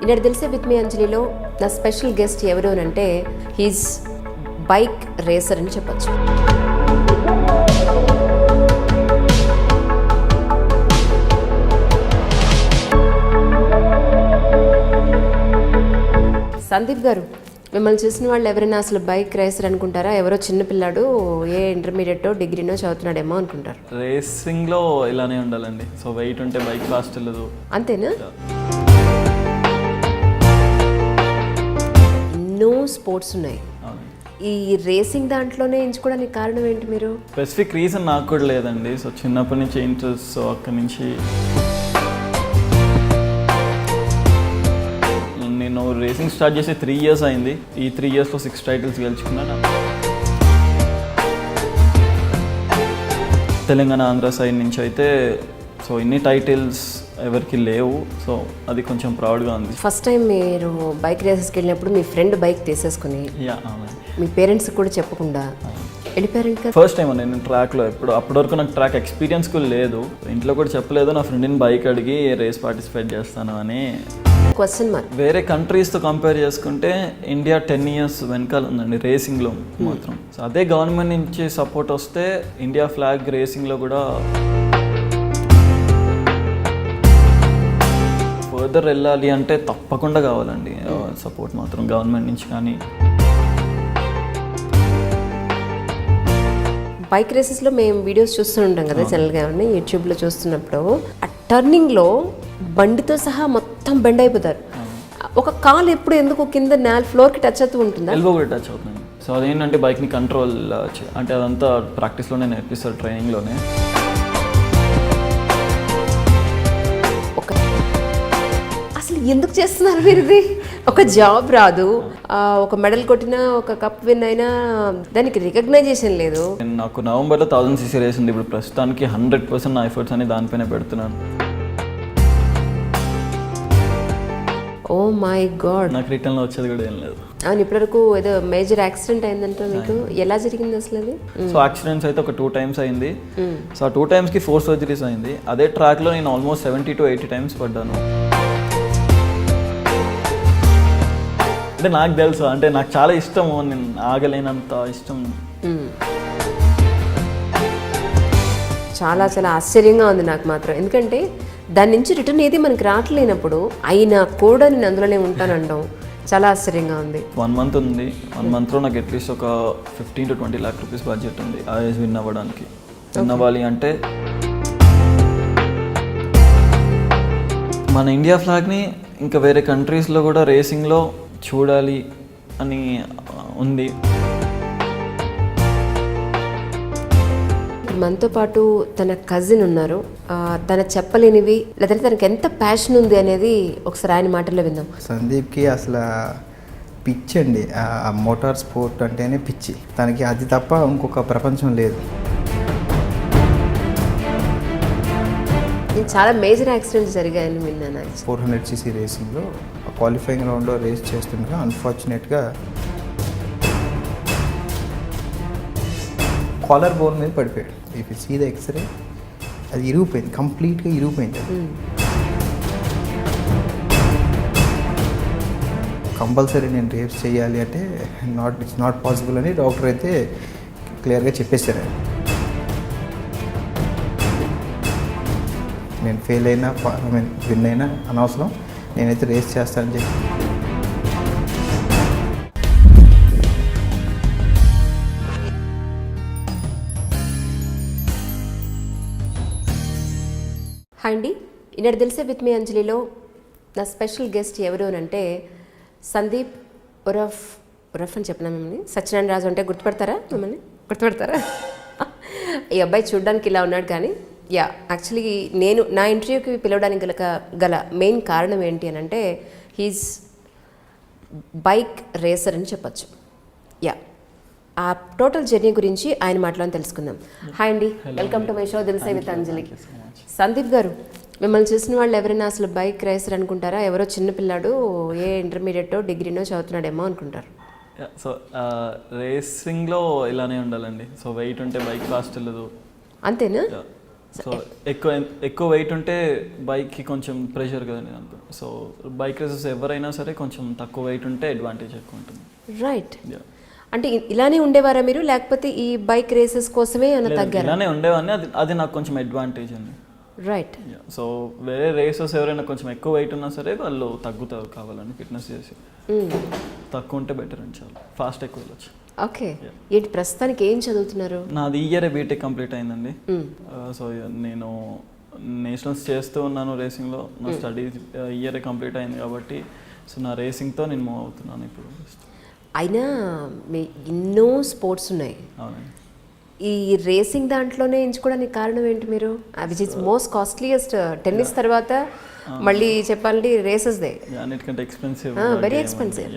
ఇక్కడ తెలిసే with me అంజలిలో నా స్పెషల్ గెస్ట్ ఎవరు అని అంటే హీస్ బైక్ రేసర్ అని చెప్పచ్చు. సందీప్ గారు, మిమ్మల్ని చూసిన వాళ్ళు ఎవరైనా అసలు బైక్ రేసర్ అనుకుంటారా? ఎవరో చిన్నపిల్లాడు ఏ ఇంటర్మీడియట్ డిగ్రీనో చదువుతున్నాడేమో అనుకుంటారు. రేసింగ్లో ఇలానే ఉండాలండి. సో వెయిట్ ఉంటే బైక్ ఫాస్ట్ వెళ్ళదు. అంతేనా? ఎన్నో స్పోర్ట్స్ ఉన్నాయి, ఈ రేసింగ్ దాంట్లోనే ఎంచుకోవడానికి కారణం ఏంటి? మీరు స్పెసిఫిక్ రీజన్ నాకు కూడా లేదండి. సో చిన్నప్పటి నుంచి ఇంట్రెస్ట్. సో అక్కడి నుంచి నేను రేసింగ్ స్టార్ట్ చేసి 3 years అయింది. ఈ 3 yearsలో 6 titles గెలుచుకున్నాను. తెలంగాణ ఆంధ్ర సైడ్ నుంచి అయితే సో ఇన్ని టైటిల్స్ ఎవరికి లేవు. సో అది కొంచెం ప్రౌడ్గా ఉంది. ఫస్ట్ టైం మీరు బైక్ రేసెస్కి వెళ్ళినప్పుడు మీ ఫ్రెండ్ బైక్ తీసేసుకుని మీ పేరెంట్స్ కూడా చెప్పకుండా వెళ్ళిపోయారు ఇంకా? ఫస్ట్ టైం నేను ట్రాక్లో అప్పటి వరకు నాకు ట్రాక్ ఎక్స్పీరియన్స్ కూడా లేదు. ఇంట్లో కూడా చెప్పలేదు. నా ఫ్రెండ్ని బైక్ అడిగి రేస్ పార్టిసిపేట్ చేస్తాను అని. Question mark. వేరే కంట్రీస్తో కంపేర్ చేసుకుంటే ఇండియా 10 years వెనకాల ఉందండి రేసింగ్లో మాత్రం. సో అదే గవర్నమెంట్ నుంచి సపోర్ట్ వస్తే ఇండియా ఫ్లాగ్ రేసింగ్లో కూడా ఫర్దర్ వెళ్ళాలి అంటే తప్పకుండా కావాలండి సపోర్ట్ మాత్రం గవర్నమెంట్ నుంచి. కానీ బైక్ రేసెస్లో మేము వీడియోస్ చూస్తూ ఉంటాం కదా ఛానల్గా, యూట్యూబ్లో చూస్తున్నప్పుడు ఆ టర్నింగ్లో బండితో సహా మొత్తం బెండ్ అయిపోతారు. ఒక కాలు ఎప్పుడు ఎందుకు కింద ఫ్లోర్కి టచ్ అవుతూ ఉంటుంది, ఎల్బో కూడా టచ్ అవుతుంది. సో అదేంటంటే బైక్ని కంట్రోల్ అంటే అదంతా ప్రాక్టీస్లోనే నేర్పిస్తారు, ట్రైనింగ్లోనే. అసలు ఎందుకు చేస్తున్నారు మీరు ఇది? ఒక జాబ్ రాదు, ఒక మెడల్ కొట్టినా ఒక కప్ విన్ అయినా దానికి రికగ్నైజేషన్ లేదు. నాకు నవంబర్లో 1000cc రేస్ ఉంది. ఇప్పుడు ప్రస్తుతానికి 100% నా ఎఫర్ట్స్ అని దానిపైన పెడుతున్నాను. Oh my god. నాకు రిటర్న్లో వచ్చేది కూడా ఏం లేదు. అవును, ఇప్పటివరకు ఏదో మేజర్ యాక్సిడెంట్ అయిందంటే మీకు ఎలా జరిగింది అసలు అది? సో యాక్సిడెంట్స్ అయితే ఒక 2 times అయింది. సో ఆ 2 timesకి 4 surgeries అయింది. అదే ట్రాక్లో నేను ఆల్మోస్ట్ 70 to 80 times పడ్డాను. అంటే నాకు తెలుసు, అంటే నాకు చాలా ఇష్టము, నేను ఆగలేనంత ఇష్టం. చాలా చాలా ఆశ్చర్యంగా ఉంది నాకు మాత్రం. ఎందుకంటే దాని నుంచి రిటర్న్ ఏది మనకి రావట్లేనప్పుడు అయినా కూడా నేను అందులోనే ఉంటానంటాం, చాలా ఆశ్చర్యంగా ఉంది. 1 month ఉంది. 1 monthలో నాకు అట్లీస్ట్ ఒక 15 to 20 lakh rupees బడ్జెట్ ఉంది ఆ రేస్ విన్ అవ్వడానికి. విన్ అవ్వాలి అంటే మన ఇండియా ఫ్లాగ్ని ఇంకా వేరే కంట్రీస్లో కూడా రేసింగ్లో చూడాలి అని ఉంది. మనతో పాటు తన కజిన్ ఉన్నారు. తన చెప్పలేనివి లేదంటే తనకి ఎంత ప్యాషన్ ఉంది అనేది ఒకసారి ఆయన మాటల్లో విందాం. సందీప్కి అసలు పిచ్చి అండి, ఆ మోటార్ స్పోర్ట్ అంటేనే పిచ్చి తనకి. అది తప్ప ఇంకొక ప్రపంచం లేదు. చాలా మేజర్ యాక్సిడెంట్స్ జరిగాయని విన్నాను. 400cc రేసింగ్లో క్వాలిఫైయింగ్ రౌండ్లో రేస్ చేస్తుండగా అన్ఫార్చునేట్గా కాలర్ బోన్ మీద పడిపోయాడు. If you see the x ray అది ఇరిగిపోయింది, కంప్లీట్గా ఇరిగిపోయింది. కంపల్సరీ నేను రేస్ చేయాలి అంటే ఇట్స్ నాట్ పాసిబుల్ అని డాక్టర్ అయితే క్లియర్గా చెప్పేశారు. నేను ఫెయిల్ అయినా విన్ అయినా అనవసరం, నేనైతే రేస్ చేస్తానని చెప్పి. హాయ్ అండి, ఇక్కడ తెలిసే విత్ మీ అంజలిలో నా స్పెషల్ గెస్ట్ ఎవరు అని అంటే సందీప్ ఉరఫ్ అని చెప్పినా మిమ్మల్ని. సత్యనారాయణ రాజు అంటే గుర్తుపడతారా? మిమ్మల్ని గుర్తుపడతారా? ఈ అబ్బాయి చూడడానికి ఇలా ఉన్నాడు కానీ యాక్చువల్లీ నేను నా ఇంటర్వ్యూకి పిలవడానికి గల మెయిన్ కారణం ఏంటి అని అంటే హీస్ బైక్ రేసర్ అని చెప్పచ్చు. ఆ టోటల్ జర్నీ గురించి ఆయన మాటలో తెలుసుకుందాం. హాయ్ అండి, welcome to my show Dil Se with Anjali. Sandeep గారు, మిమ్మల్ని చూసిన వాళ్ళు ఎవరైనా అసలు బైక్ రేసర్ అనుకుంటారా? ఎవరో చిన్న పిల్లాడు ఏ ఇంటర్మీడియటో డిగ్రీనో చదువుతున్నాడేమో అనుకుంటారు. సో రేసింగ్లో ఇలానే ఉండాలండి. సో వెయిట్ ఉంటే బైక్ ఫాస్ట్ వెళ్ళదు. అంతేనా? సో ఎక్కువ వెయిట్ ఉంటే బైక్కి కొంచెం ప్రెషర్ కదండి దాంట్లో. సో బైక్ రేసెస్ ఎవరైనా సరే కొంచెం తక్కువ వెయిట్ ఉంటే అడ్వాంటేజ్ ఎక్కువ ఉంటుంది. రైట్. అంటే ఇలానే ఉండేవారా మీరు, లేకపోతే ఈ బైక్ రేసెస్ కోసమే ఏమైనా తగ్గారా? ఇలానే ఉండేవాడిని. అది నాకు కొంచెం అడ్వాంటేజ్ అండి. రైట్. సో వేరే రేసెస్ ఎవరైనా కొంచెం ఎక్కువ వెయిట్ ఉన్నా సరే వాళ్ళు తగ్గుతారు కావాలని ఫిట్నెస్ చేసి. తక్కువ ఉంటే బెటర్ అని చాలా ఫాస్ట్ ఎక్కువ వెళ్ళచ్చు. ఓకే. ఏంటి ప్రస్తుతానికి ఏం చదువుతున్నారు? నాది ఇయర్ బీటెక్ కంప్లీట్ అయిందండి. సో నేను నేషనల్స్ చేస్తూ ఉన్నాను రేసింగ్లో. నా స్టడీ ఇయర్ కంప్లీట్ అయింది కాబట్టి సో నా రేసింగ్తో నేను మూవ్ అవుతున్నాను ఇప్పుడు. అయినా మీ ఎన్నో స్పోర్ట్స్ ఉన్నాయి. అవునండి. ఈ రేసింగ్ దాంట్లోనే ఎంచుకోవడానికి కారణం ఏంటి మీరు? Which is most costliest. Tennis తర్వాత మళ్ళీ చెప్పాలంటే రేసెస్దే అన్నిటికంటే ఎక్స్పెన్సివ్. Very expensive.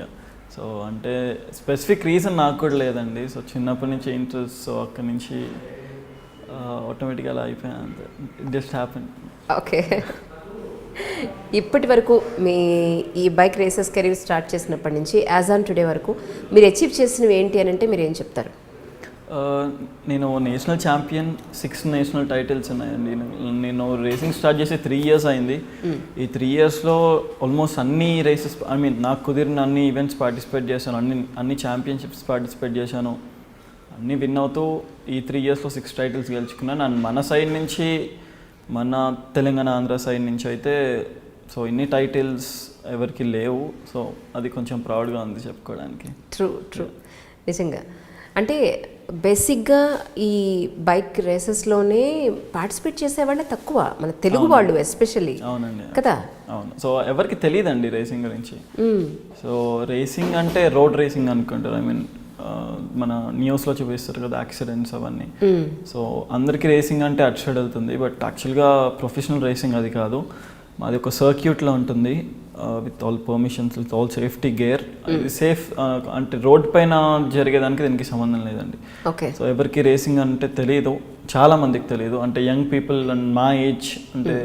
సో అంటే స్పెసిఫిక్ రీజన్ నాకు కూడా లేదండి. సో చిన్నప్పటి నుంచి ఇంట్రెస్ట్. సో అక్కడి నుంచి ఆటోమేటిక్గా అలా అయిపోయాను అంతే. It just happen. ఓకే. ఇప్పటి వరకు మీ ఈ బైక్ రేసెస్ కెరీర్ స్టార్ట్ చేసినప్పటి నుంచి యాజ్ ఆన్ టుడే వరకు మీరు అచీవ్ చేసినవి ఏంటి అని అంటే మీరు ఏం చెప్తారు? నేను నేషనల్ ఛాంపియన్, 6 నేషనల్ టైటిల్స్ ఉన్నాయండి. నేను రేసింగ్ స్టార్ట్ చేసి 3 years అయింది. ఈ 3 yearsలో ఆల్మోస్ట్ అన్ని రేసెస్ నాకు కుదిరిన అన్ని ఈవెంట్స్ పార్టిసిపేట్ చేశాను. అన్ని ఛాంపియన్షిప్స్ పార్టిసిపేట్ చేశాను. అన్నీ విన్ అవుతూ ఈ 3 yearsలో 6 టైటిల్స్ గెలుచుకున్నాను. అండ్ మన సైడ్ నుంచి, మన తెలంగాణ ఆంధ్ర సైడ్ నుంచి అయితే సో ఇన్ని టైటిల్స్ ఎవరికి లేవు. సో అది కొంచెం ప్రౌడ్గా ఉంది చెప్పుకోవడానికి. ట్రూ నిజంగా. అంటే బేసిక్గా ఈ బైక్ రేసెస్లోనే పార్టిసిపేట్ చేసేవాళ్ళే తక్కువ, మన తెలుగు వాళ్ళు ఎస్పెషల్లీ. అవునండి. కదా? అవును. సో ఎవరికి తెలియదండి రేసింగ్ గురించి. సో రేసింగ్ అంటే రోడ్ రేసింగ్ అనుకుంటారు. మన న్యూస్లో చూపిస్తారు కదా యాక్సిడెంట్స్ అవన్నీ. సో అందరికీ రేసింగ్ అంటే అటు సైడ్ వెళ్తుంది. బట్ యాక్చువల్గా ప్రొఫెషనల్ రేసింగ్ అది కాదు. మాది ఒక సర్క్యూట్లో ఉంటుంది with all permissions, with all safety gear. ఇది సేఫ్ అంటే రోడ్ పైన జరిగేదానికి దీనికి సంబంధం లేదండి. ఓకే. సో ఎవరికి రేసింగ్ అంటే తెలియదు, చాలా మందికి తెలియదు. అంటే యంగ్ పీపుల్ అండ్ మా ఏజ్ అంటే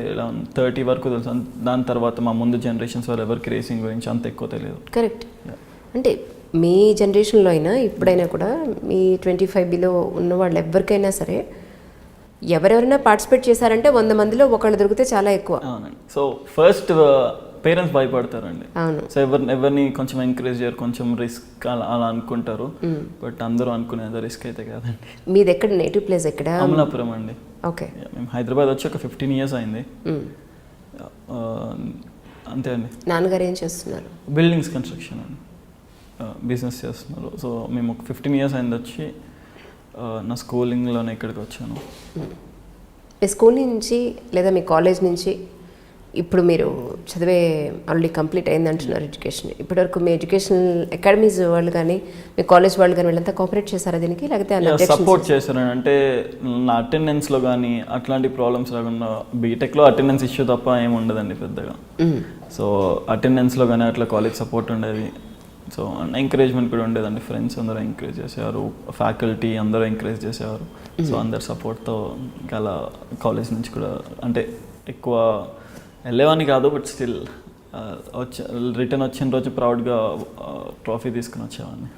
30 వరకు తెలుసు. దాని తర్వాత మా ముందు జనరేషన్స్ వాళ్ళు ఎవరికి రేసింగ్ గురించి అంత ఎక్కువ తెలియదు. కరెక్ట్. అంటే మీ జనరేషన్లో అయినా ఇప్పుడైనా కూడా మీ 25 బిలో ఉన్న వాళ్ళు ఎవరికైనా సరే ఎవరెవరైనా పార్టిసిపేట్ చేశారంటే 100 మందిలో ఒకళ్ళు దొరికితే చాలా ఎక్కువ. అవునండి. సో ఫస్ట్ పేరెంట్స్ భయపడతారండి. అవును. సో ఎవరిని కొంచెం ఎంకరేజ్ చేయరు, కొంచెం రిస్క్ అలా అనుకుంటారు. బట్ అందరూ అనుకునేది రిస్క్ అయితే కాదండి. మీది ఎక్కడ, నేటివ్ ప్లేస్ ఎక్కడ? అమలాపురం అండి. ఓకే. మేము హైదరాబాద్ వచ్చి ఒక 15 years అయింది. అంతే అండి. నాన్నగారు ఏం చేస్తున్నారు? బిల్డింగ్స్ కన్స్ట్రక్షన్ అండి, బిజినెస్ చేస్తున్నారు. సో మేము ఒక 15 years అయింది వచ్చి. నా స్కూలింగ్లోనే ఇక్కడికి వచ్చాను. మీ స్కూల్ నుంచి లేదా మీ కాలేజ్ నుంచి ఇప్పుడు మీరు చదివే ఆల్రెడీ కంప్లీట్ అయింది అంటున్నారు ఎడ్యుకేషన్. ఇప్పటివరకు మీ ఎడ్యుకేషనల్ అకాడమీస్ వాళ్ళు కానీ మీ కాలేజ్ వాళ్ళు కానీ వీళ్ళంతా కోఆపరేట్ చేశారా దీనికి, లేకపోతే సపోర్ట్ చేశారు? అంటే నా అటెండెన్స్లో కానీ అట్లాంటి ప్రాబ్లమ్స్ రాకుండా, బీటెక్లో అటెండెన్స్ ఇష్యూ తప్ప ఏమి ఉండదండి పెద్దగా. సో అటెండెన్స్లో కానీ అట్లా కాలేజ్ సపోర్ట్ ఉండేది. సో ఎంకరేజ్మెంట్ కూడా ఉండేదండి. ఫ్రెండ్స్ అందరూ ఎంకరేజ్ చేసేవారు, ఫ్యాకల్టీ అందరూ ఎంకరేజ్ చేసేవారు. సో అందరు సపోర్ట్తో ఇంకా అలా కాలేజ్ నుంచి కూడా అంటే ఎక్కువ వెళ్ళేవాడిని కాదు. బట్ స్టిల్ రిటర్న్ వచ్చిన రోజు ప్రౌడ్గా ట్రోఫీ తీసుకుని వచ్చేవాడిని.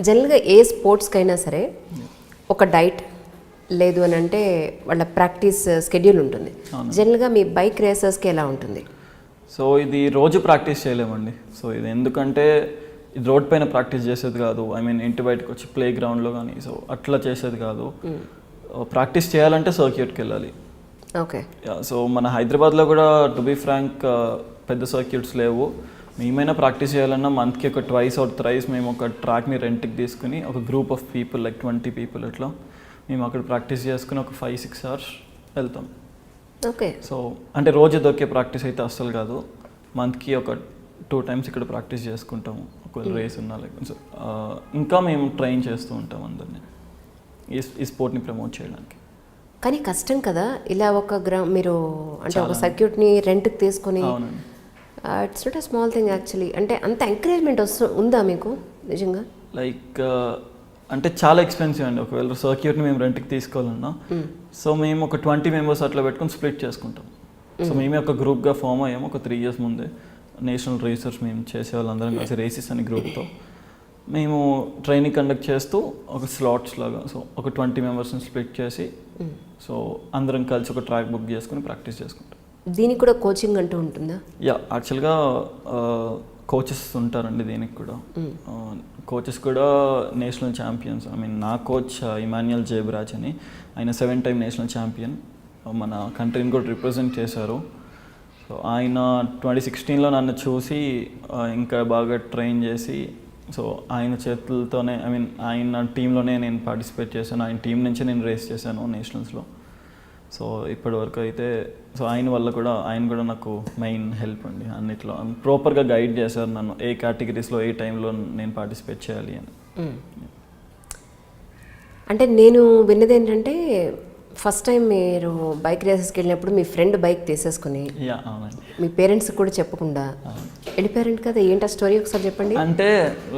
జనరల్గా ఏ స్పోర్ట్స్కైనా సరే ఒక డైట్ లేదు అని అంటే వాళ్ళ ప్రాక్టీస్ స్కెడ్యూల్ ఉంటుంది. జనరల్గా మీ బైక్ రేసర్స్కి ఎలా ఉంటుంది? సో ఇది రోజు ప్రాక్టీస్ చేయలేమండి. సో ఇది ఎందుకంటే ఇది రోడ్ పైన ప్రాక్టీస్ చేసేది కాదు. ఇంటి బయటకు వచ్చి ప్లే గ్రౌండ్లో కానీ సో అట్లా చేసేది కాదు. ప్రాక్టీస్ చేయాలంటే సర్క్యూట్కి వెళ్ళాలి. ఓకే. సో మన హైదరాబాద్లో కూడా టు బీ ఫ్రాంక్ పెద్ద సర్క్యూట్స్ లేవు. మేమైనా ప్రాక్టీస్ చేయాలన్నా మంత్కి ఒక 2 or 3 మేము ఒక ట్రాక్ని రెంట్కి తీసుకుని ఒక group of people like 20 people అట్లా మేము అక్కడ ప్రాక్టీస్ చేసుకుని ఒక 5-6 hours వెళ్తాం. ఓకే. సో అంటే రోజు దొరికే ప్రాక్టీస్ అయితే అస్సలు కాదు. మంత్కి ఒక 2 times ఇక్కడ ప్రాక్టీస్ చేసుకుంటాము ఒకవేళ రేస్ ఉన్నా లేకపోతే. ఇంకా మేము ట్రైన్ చేస్తూ ఉంటాం అందరినీ ఈ స్పోర్ట్ని ప్రమోట్ చేయడానికి. కానీ కష్టం కదా ఇలా ఒక మీరు అంటే ఒక సర్క్యూట్ని రెంట్కి తీసుకొని. It's not a small thing actually. అంటే అంత ఎంకరేజ్మెంట్ ఉందా మీకు నిజంగా? లైక్ అంటే చాలా ఎక్స్పెన్సివ్ అండి. ఒకవేళ సర్క్యూట్ని మేము రెంట్కి తీసుకోవాలన్నా సో మేము ఒక 20 members అట్లా పెట్టుకుని స్ప్లిట్ చేసుకుంటాం. సో మేమే ఒక గ్రూప్గా ఫామ్ అయ్యాము ఒక 3 years ముందే. నేషనల్ రేసర్స్ మేము చేసే వాళ్ళందరం కలిసి రేసెస్ అనే గ్రూప్తో మేము ట్రైనింగ్ కండక్ట్ చేస్తూ ఒక స్లాట్స్ లాగా సో ఒక 20 మెంబర్స్ని స్ప్లిట్ చేసి సో అందరం కలిసి ఒక ట్రాక్ బుక్ చేసుకుని ప్రాక్టీస్ చేసుకుంటాం. దీనికి కూడా కోచింగ్ అంటూ ఉంటుందా? యా, యాక్చువల్గా కోచెస్ ఉంటారండి దీనికి కూడా. కోచెస్ కూడా నేషనల్ ఛాంపియన్స్. ఐ మీన్ నా కోచ్ ఇమాన్యుయల్ జేబ్రాజ్ అని, ఆయన 7-time నేషనల్ ఛాంపియన్, మన కంట్రీని కూడా రిప్రజెంట్ చేశారు. సో ఆయన 2016లో నన్ను చూసి ఇంకా బాగా ట్రైన్ చేసి సో ఆయన చేతులతోనే ఐ మీన్ ఆయన టీంలోనే నేను పార్టిసిపేట్ చేశాను. ఆయన టీం నుంచి నేను రేస్ చేశాను నేషనల్స్లో. సో ఇప్పటి వరకు అయితే సో ఆయన వల్ల కూడా ఆయన కూడా నాకు మెయిన్ హెల్ప్ అండి అన్నిట్లో. ప్రాపర్గా గైడ్ చేశారు నన్ను ఏ కేటగిరీస్లో ఏ టైంలో నేను పార్టిసిపేట్ చేయాలి అని. అంటే నేను విన్నది ఏంటంటే ఫస్ట్ టైం మీరు బైక్ రేసెస్కి వెళ్ళినప్పుడు మీ ఫ్రెండ్ బైక్ తీసేసుకుని యా అవునండి, మీ పేరెంట్స్ కూడా చెప్పకుండా వెళ్ళిపోయారంట కదా, ఏంటి ఆ స్టోరీ ఒకసారి చెప్పండి. అంటే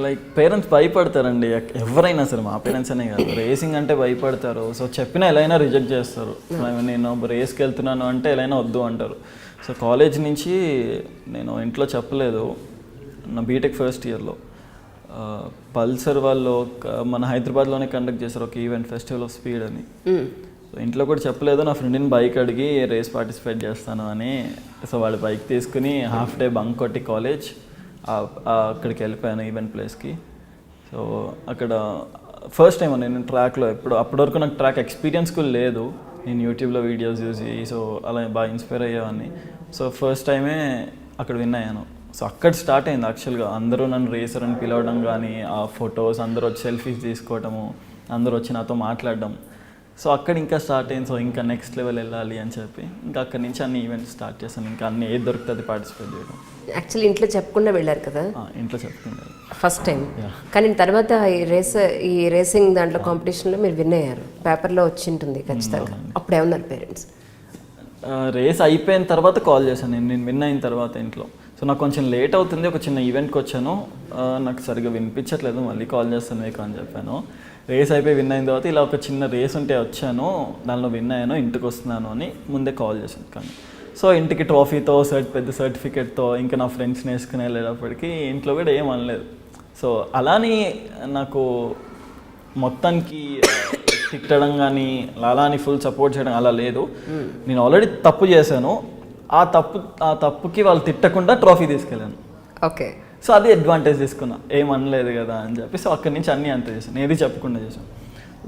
లైక్ పేరెంట్స్ భయపడతారండి, ఎవరైనా సరే, మా పేరెంట్స్ అనే కాదు, రేసింగ్ అంటే భయపడతారు. సో చెప్పినా ఎలా అయినా రిజెక్ట్ చేస్తారు. నేను రేస్కి వెళ్తున్నాను అంటే ఎలా అయినా వద్దు అంటారు. సో కాలేజ్ నుంచి నేను ఇంట్లో చెప్పలేదు. నా బీటెక్ ఫస్ట్ ఇయర్లో పల్సర్ వాళ్ళు మన హైదరాబాద్లోనే కండక్ట్ చేశారు ఒక ఈవెంట్, ఫెస్టివల్ ఆఫ్ స్పీడ్ అని. సో ఇంట్లో కూడా చెప్పలేదు. నా ఫ్రెండ్ని బైక్ అడిగి రేస్ పార్టిసిపేట్ చేస్తాను అని. సో వాడు బైక్ తీసుకుని హాఫ్ డే బంక్ కొట్టి కాలేజ్ అక్కడికి వెళ్ళిపోయాను ఈవెంట్ ప్లేస్కి. సో అక్కడ ఫస్ట్ టైం నేను ట్రాక్లో అప్పటి వరకు నాకు ట్రాక్ ఎక్స్పీరియన్స్ కూడా లేదు. నేను యూట్యూబ్లో వీడియోస్ చూసి సో అలా బాగా ఇన్స్పైర్ అయ్యేవాడిని. సో ఫస్ట్ టైమే అక్కడ విన్ అయ్యాను. సో అక్కడ స్టార్ట్ అయింది యాక్చువల్గా. అందరూ నన్ను రేసర్ అని పిలవడం కానీ, ఆ ఫొటోస్ అందరూ వచ్చి సెల్ఫీస్ తీసుకోవడము, అందరూ వచ్చి నాతో మాట్లాడడం. సో అక్కడ ఇంకా స్టార్ట్ అయింది. సో ఇంకా నెక్స్ట్ లెవెల్ వెళ్ళాలి అని చెప్పి ఇంకా అక్కడి నుంచి అన్ని ఈవెంట్స్ స్టార్ట్ చేశాను. ఇంకా అన్ని ఏది దొరుకుతుంది పార్టిసిపేట్ చేయడం. యాక్చువల్లీ ఇంట్లో చెప్పకుండా వెళ్ళారు కదా ఇంట్లో చెప్తున్నారు ఫస్ట్ టైం, కానీ తర్వాత ఈ రేసింగ్ దాంట్లో కాంపిటీషన్లో మీరు విన్ అయ్యారు, పేపర్లో వచ్చి ఉంటుంది ఖచ్చితంగా. అప్పుడు ఏమన్నారు పేరెంట్స్? రేస్ అయిపోయిన తర్వాత కాల్ చేశాను నేను విన్ అయిన తర్వాత ఇంట్లో. సో నాకు కొంచెం లేట్ అవుతుంది, ఒక చిన్న ఈవెంట్కి వచ్చాను, నాకు సరిగ్గా వినిపించట్లేదు, మళ్ళీ కాల్ చేస్తాను మీకు అని చెప్పాను. రేస్ అయిపోయి విన్ అయిన తర్వాత ఇలా ఒక చిన్న రేస్ ఉంటే వచ్చాను, దానిలో విన్ అయ్యాను, ఇంటికి వస్తున్నాను అని ముందే కాల్ చేశాను. కానీ సో ఇంటికి ట్రోఫీతో పెద్ద సర్టిఫికేట్తో ఇంకా నా ఫ్రెండ్స్ని వేసుకుని వెళ్ళేటప్పటికి ఇంట్లో కూడా ఏం అనలేదు. సో అలాని నాకు మొత్తానికి తిట్టడం కానీ అలా అని ఫుల్ సపోర్ట్ చేయడం అలా లేదు. నేను ఆల్రెడీ తప్పు చేశాను, ఆ తప్పుకి వాళ్ళు తిట్టకుండా ట్రోఫీ తీసుకెళ్ళాను. ఓకే, సో అది అడ్వాంటేజ్ తీసుకున్నా, ఏమనలేదు కదా అని చెప్పి. సో అక్కడి నుంచి అన్నీ అంత చేశాను, ఏది చెప్పకుండా చేశాను.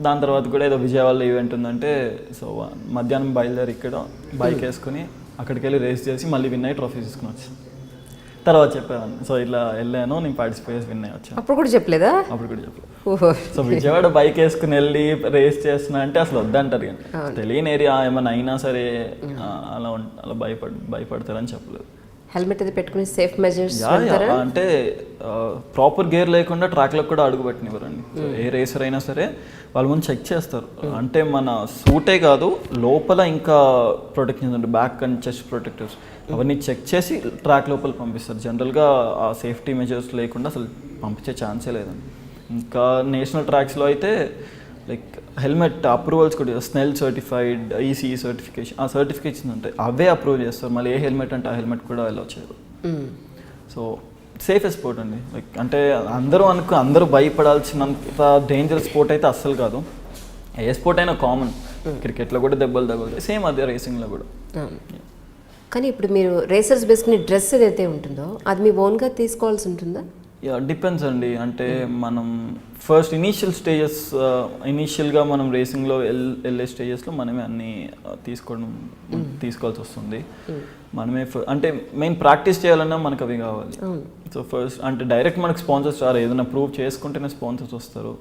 దాని తర్వాత కూడా ఏదో విజయవాడలో ఈవెంట్ ఉందంటే సో మధ్యాహ్నం బయలుదేరి ఇక్కడ బైక్ వేసుకుని అక్కడికి వెళ్ళి రేస్ చేసి మళ్ళీ విన్ అయ్యి ట్రోఫీ తీసుకుని వచ్చాను. తర్వాత చెప్పాను సో ఇట్లా వెళ్ళాను, నేను పార్టిసిపేట్ విన్ అయ్యి వచ్చాను. అప్పుడు కూడా చెప్పలేదా? అప్పుడు కూడా చెప్పలేదు. సో విజయవాడ బైక్ వేసుకుని వెళ్ళి రేస్ చేస్తున్నా అంటే అసలు వద్దంటారు, కానీ తెలియని ఏరియా ఏమైనా అయినా సరే అలా భయపడతారని చెప్పలేదు. హెల్మెట్ అది పెట్టుకుని సేఫ్ మెజర్స్ అంటే ప్రాపర్ గేర్ లేకుండా ట్రాక్లకు కూడా అడుగు పెట్టనివ్వరండి. ఏ రేసర్ అయినా సరే వాళ్ళ ముందు చెక్ చేస్తారు. అంటే మన సూటే కాదు, లోపల ఇంకా ప్రొటెక్షన్స్ ఉంటాయి, బ్యాక్ అండ్ చెస్ట్ ప్రొటెక్టర్స్, అవన్నీ చెక్ చేసి ట్రాక్ లోపల పంపిస్తారు. జనరల్గా ఆ సేఫ్టీ మెజర్స్ లేకుండా అసలు పంపించే ఛాన్సే లేదండి. ఇంకా నేషనల్ ట్రాక్స్లో అయితే లైక్ హెల్మెట్ అప్రూవల్స్ కూడా స్నెల్ సర్టిఫైడ్, ఈసీఈ సర్టిఫికేషన్, ఆ సర్టిఫికేషన్స్ ఉంటాయి, అవే అప్రూవ్ చేస్తారు. మళ్ళీ ఏ హెల్మెట్ అంటే ఆ హెల్మెట్ కూడా అలా వచ్చారు. సో సేఫెస్ట్ స్పోర్ట్ అండి. లైక్ అంటే అందరూ భయపడాల్సినంత డేంజరస్ స్పోర్ట్ అయితే అస్సలు కాదు. ఏ స్పోర్ట్ అయినా కామన్, క్రికెట్లో కూడా దెబ్బలు తగులుతాయి, సేమ్ అదే రేసింగ్లో కూడా. కానీ ఇప్పుడు మీరు రేసర్స్ బేస్కుని డ్రెస్ ఏదైతే ఉంటుందో అది మీ ఓన్గా తీసుకోవాల్సి ఉంటుందా? యా, డిపెండ్స్ అండి. అంటే మనం ఫస్ట్ ఇనీషియల్గా మనం రేసింగ్లో వెళ్ళే స్టేజెస్లో మనమే అన్నీ తీసుకోవాల్సి వస్తుంది. మనమే అంటే మెయిన్ ప్రాక్టీస్ చేయాలన్నా మనకు అవి కావాలి. సో ఫస్ట్ అంటే డైరెక్ట్ మనకు స్పాన్సర్స్ రారు, ఏదైనా ప్రూవ్ చేసుకుంటేనే స్పాన్సర్స్ వస్తారు.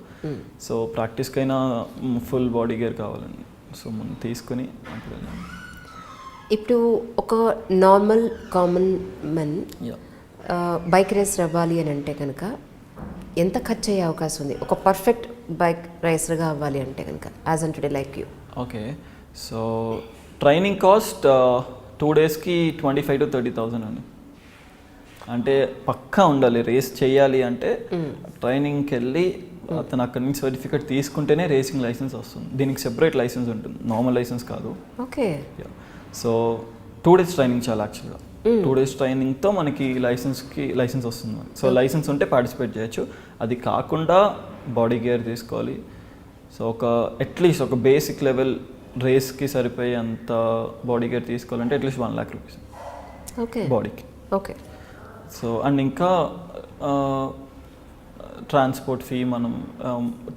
సో ప్రాక్టీస్కైనా ఫుల్ బాడీ గేర్ కావాలండి. సో మనం తీసుకుని అప్పుడు వెళ్ళాలి. ఇప్పుడు ఒక normal common men bike racer అవ్వాలి అని అంటే కనుక ఎంత ఖర్చు అయ్యే అవకాశం ఉంది? ఒక పర్ఫెక్ట్ బైక్ రేసర్గా అవ్వాలి అంటే కనుక as an today like you. Okay, so training cost 2 daysకి 25,000 to 30,000 అండి. అంటే పక్కా ఉండాలి రేస్ చేయాలి అంటే. ట్రైనింగ్కి వెళ్ళి అతను అక్కడి నుంచి సర్టిఫికేట్ తీసుకుంటేనే రేసింగ్ లైసెన్స్ వస్తుంది. దీనికి సెపరేట్ లైసెన్స్ ఉంటుంది, నార్మల్ లైసెన్స్ కాదు. ఓకే, సో 2 days ట్రైనింగ్ చాలా యాక్చువల్గా 2 days ట్రైనింగ్తో మనకి లైసెన్స్ వస్తుంది. సో లైసెన్స్ ఉంటే పార్టిసిపేట్ చేయొచ్చు. అది కాకుండా బాడీ గేర్ తీసుకోవాలి. సో అట్లీస్ట్ ఒక బేసిక్ లెవెల్ రేస్కి సరిపోయే అంత బాడీ గేర్ తీసుకోవాలంటే అట్లీస్ట్ 1 lakh rupees ఓకే బాడీకి. ఓకే. సో అండ్ ఇంకా ట్రాన్స్పోర్ట్ ఫీ, మనం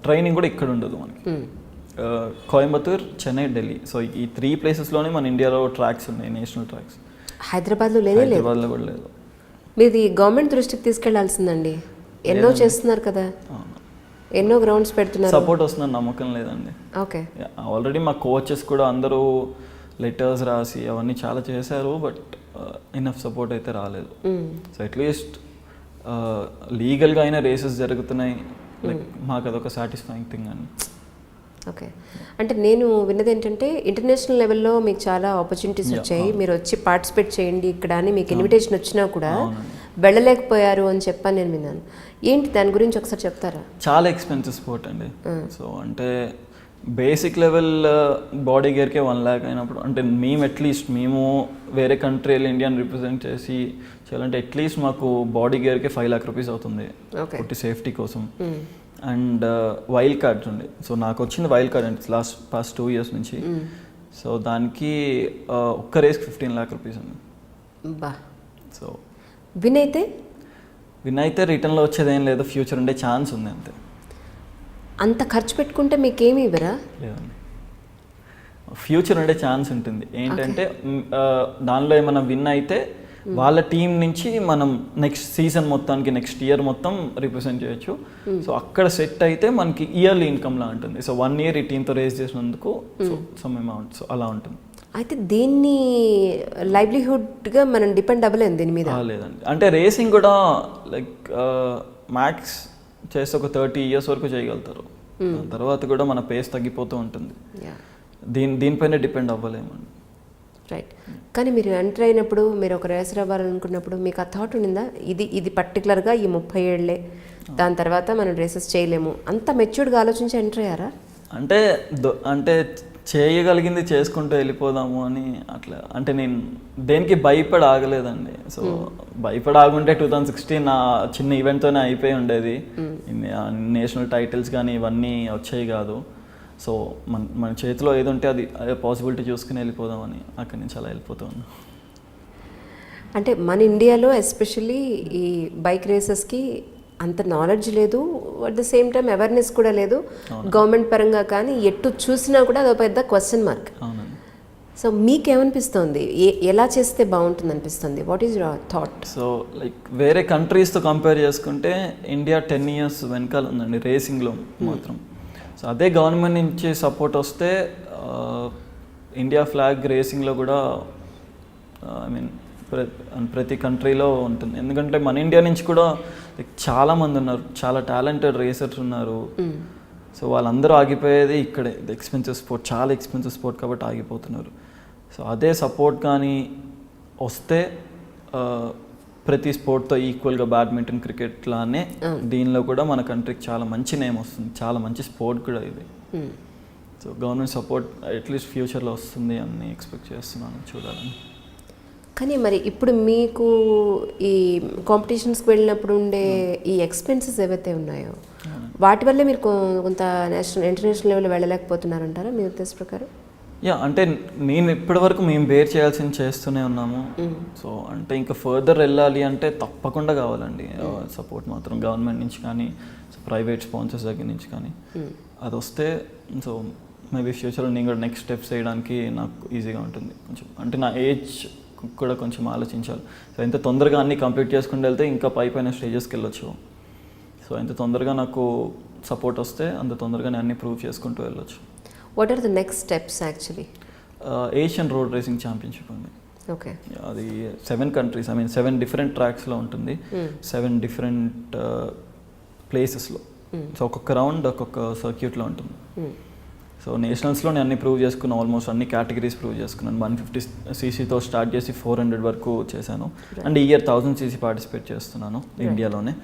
ట్రైనింగ్ కూడా ఇక్కడ ఉండదు మనకి. కోయంబత్తూర్, చెన్నై, ఢిల్లీ, సో ఈ 3 ప్లేసెస్లోనే మన ఇండియాలో ట్రాక్స్ ఉన్నాయి, నేషనల్ ట్రాక్స్. హైదరాబాద్లో లేనే లేదు. హైదరాబాద్లో కూడా లేదు. మీది గవర్నమెంట్ దృష్టికి తీసుకెళ్లాల్సిందండి. ఎన్నో చేస్తున్నారు కదా, ఎన్నో గ్రౌండ్స్ పెడుతున్నారు. సపోర్ట్ వస్తుందని నమ్మకం లేదండి. ఓకే. ఆల్రెడీ మా కోచెస్ కూడా అందరూ లెటర్స్ రాసి అవన్నీ చాలా చేశారు, బట్ ఇనఫ్ సపోర్ట్ అయితే రాలేదు. సో అట్లీస్ట్ లీగల్గా అయినా రేసెస్ జరుగుతున్నాయి, లైక్ మాకు అదొక సాటిస్ఫైయింగ్ థింగ్ అని. ఓకే. అంటే నేను విన్నది ఏంటంటే ఇంటర్నేషనల్ లెవెల్లో మీకు చాలా ఆపర్చునిటీస్ వచ్చాయి, మీరు వచ్చి పార్టిసిపేట్ చేయండి ఇక్కడ అని మీకు ఇన్విటేషన్ వచ్చినా కూడా వెళ్ళలేకపోయారు అని చెప్పని నేను విన్నాను. ఏంటి దాని గురించి ఒకసారి చెప్తారా? చాలా ఎక్స్పెన్సివ్ స్పోర్ట్ అండి. సో అంటే బేసిక్ లెవెల్ బాడీ గేర్కే 1 lakh అయినప్పుడు, అంటే మేము వేరే కంట్రీ వెళ్ళి ఇండియాని రిప్రజెంట్ చేసి చేయాలంటే అట్లీస్ట్ మాకు బాడీ గేర్కే 5 lakh rupees అవుతుంది ఒకటి సేఫ్టీ కోసం. అండ్ వైల్డ్ కార్డ్స్ ఉండే. సో నాకు వచ్చింది వైల్డ్ కార్డ్ అండి పాస్ట్ 2 years నుంచి. సో దానికి ఒక్క రేస్కి 15 lakh rupees అండి. బా. సో విన్ అయితే రిటర్న్లో వచ్చేది ఏం లేదు, ఫ్యూచర్ ఉండే ఛాన్స్ ఉంది అంతే. అంత ఖర్చు పెట్టుకుంటే మీకేమి ఇవ్వరా? లేదండి, ఫ్యూచర్ ఉండే ఛాన్స్ ఉంటుంది. ఏంటంటే దానిలో ఏమైనా విన్ అయితే వాళ్ళ టీం నుంచి మనం నెక్స్ట్ సీజన్ మొత్తానికి నెక్స్ట్ ఇయర్ మొత్తం రిప్రజెంట్ చేయొచ్చు. సో అక్కడ సెట్ అయితే మనకి ఇయర్లీ ఇన్కమ్లా ఉంటుంది. సో 1 year ఈ టీంతో రేస్ చేసినందుకు సమ్ అమౌంట్, సో అలా ఉంటుంది. అయితే దీన్ని లైవ్లీహుడ్గా మనం డిపెండ్ అవ్వలేము దీని మీద? లేదండి, అంటే రేసింగ్ కూడా లైక్ మ్యాక్స్ చేస్తే ఒక 30 years వరకు చేయగలుగుతారు. తర్వాత కూడా మన పేస్ తగ్గిపోతూ ఉంటుంది. దీనిపైన డిపెండ్ అవ్వలేమండి. రైట్. కానీ మీరు ఎంటర్ అయినప్పుడు, మీరు ఒక రేసర్ అవ్వాలనుకున్నప్పుడు మీకు ఆ థాట్ ఉండిందా, ఇది పర్టికులర్గా ఈ 30 ఏళ్లే, దాని తర్వాత మనం రేసెస్ చేయలేము, అంత మెచ్యూర్డ్గా ఆలోచించి ఎంటర్ అయ్యారా? అంటే చేయగలిగింది చేసుకుంటూ వెళ్ళిపోదాము అని అట్లా. అంటే నేను దేనికి భయపడి ఆగలేదండి. సో భయపడి ఆగుంటే 2016 నా చిన్న ఈవెంట్తోనే అయిపోయి ఉండేది. నేషనల్ టైటిల్స్ కానీ ఇవన్నీ వచ్చాయి కాదు. సో మన చేతిలో ఏది ఉంటే అది పాసిబిలిటీ చూసుకుని వెళ్ళిపోదామని అక్కడి నుంచి అలా వెళ్ళిపోతాను. అంటే మన ఇండియాలో ఎస్పెషల్లీ ఈ బైక్ రేసెస్కి అంత నాలెడ్జ్ లేదు, at the same time awareness కూడా లేదు గవర్నమెంట్ పరంగా. కానీ ఎటు చూసినా కూడా అదొక పెద్ద క్వశ్చన్ మార్క్. సో మీకేమనిపిస్తుంది, ఎలా చేస్తే బాగుంటుంది అనిపిస్తుంది? What is your thought? So like వేరే కంట్రీస్తో కంపేర్ చేసుకుంటే ఇండియా 10 years వెనకాల ఉందండి రేసింగ్లో మాత్రం. సో అదే గవర్నమెంట్ నుంచి సపోర్ట్ వస్తే ఇండియా ఫ్లాగ్ రేసింగ్లో కూడా ఐ మీన్ ప్రతి కంట్రీలో ఉంటుంది. ఎందుకంటే మన ఇండియా నుంచి కూడా చాలామంది ఉన్నారు, చాలా టాలెంటెడ్ రేసర్స్ ఉన్నారు. సో వాళ్ళందరూ ఆగిపోయేది ఇక్కడే. ఎక్స్పెన్సివ్ స్పోర్ట్, చాలా ఎక్స్పెన్సివ్ స్పోర్ట్ కాబట్టి ఆగిపోతున్నారు. సో అదే సపోర్ట్ కానీ వస్తే ప్రతి స్పోర్ట్తో ఈక్వల్గా బ్యాడ్మింటన్, క్రికెట్ లానే దీనిలో కూడా మన కంట్రీకి చాలా మంచి నేమ్ వస్తుంది, చాలా మంచి స్పోర్ట్ కూడా ఇది. సో గవర్నమెంట్ సపోర్ట్ అట్లీస్ట్ ఫ్యూచర్లో వస్తుంది అని ఎక్స్పెక్ట్ చేస్తున్నాను, చూడాలని. కానీ మరి ఇప్పుడు మీకు ఈ కాంపిటీషన్స్కి వెళ్ళినప్పుడు ఉండే ఈ ఎక్స్పెన్సెస్ ఏవైతే ఉన్నాయో వాటి వల్లే మీరు కొంత ఇంటర్నేషనల్ లెవెల్లో వెళ్ళలేకపోతున్నారంటారా మీ ఉద్దేశ ప్రకారం? అంటే నేను ఇప్పటివరకు మేము బేర్ చేయాల్సింది చేస్తూనే ఉన్నాము. సో అంటే ఇంకా ఫర్దర్ వెళ్ళాలి అంటే తప్పకుండా కావాలండి సపోర్ట్ మాత్రం గవర్నమెంట్ నుంచి కానీ, ప్రైవేట్ స్పాన్సర్స్ దగ్గర నుంచి కానీ. అది వస్తే సో మేబీ ఫ్యూచర్లో నేను కూడా నెక్స్ట్ స్టెప్స్ చేయడానికి నాకు ఈజీగా ఉంటుంది కొంచెం. అంటే నా ఏజ్ కూడా కొంచెం ఆలోచించాలి. సో ఎంత తొందరగా అన్నీ కంప్లీట్ చేసుకుంటూ వెళ్తే ఇంకా పైన స్టేజెస్కి వెళ్ళొచ్చు. సో ఎంత తొందరగా నాకు సపోర్ట్ వస్తే అంత తొందరగా నేను అన్నీ ప్రూవ్ చేసుకుంటూ వెళ్ళొచ్చు. What are the next steps actually? Asian road racing championship అండి. ఓకే. అది 7 countries, ఐ మీన్ 7 different ట్రాక్స్లో ఉంటుంది, 7 different ప్లేసెస్లో. సో ఒక్కొక్క రౌండ్ ఒక్కొక్క సర్క్యూట్లో ఉంటుంది. సో నేషనల్స్లో నేను అన్ని ప్రూవ్ చేసుకున్నాను, ఆల్మోస్ట్ అన్ని కేటగిరీస్ ప్రూవ్ చేసుకున్నాను. 150cc స్టార్ట్ చేసి 400 వరకు చేశాను. అండ్ ఈ ఇయర్ 1000cc పార్టిసిపేట్ చేస్తున్నాను ఇండియాలోనే.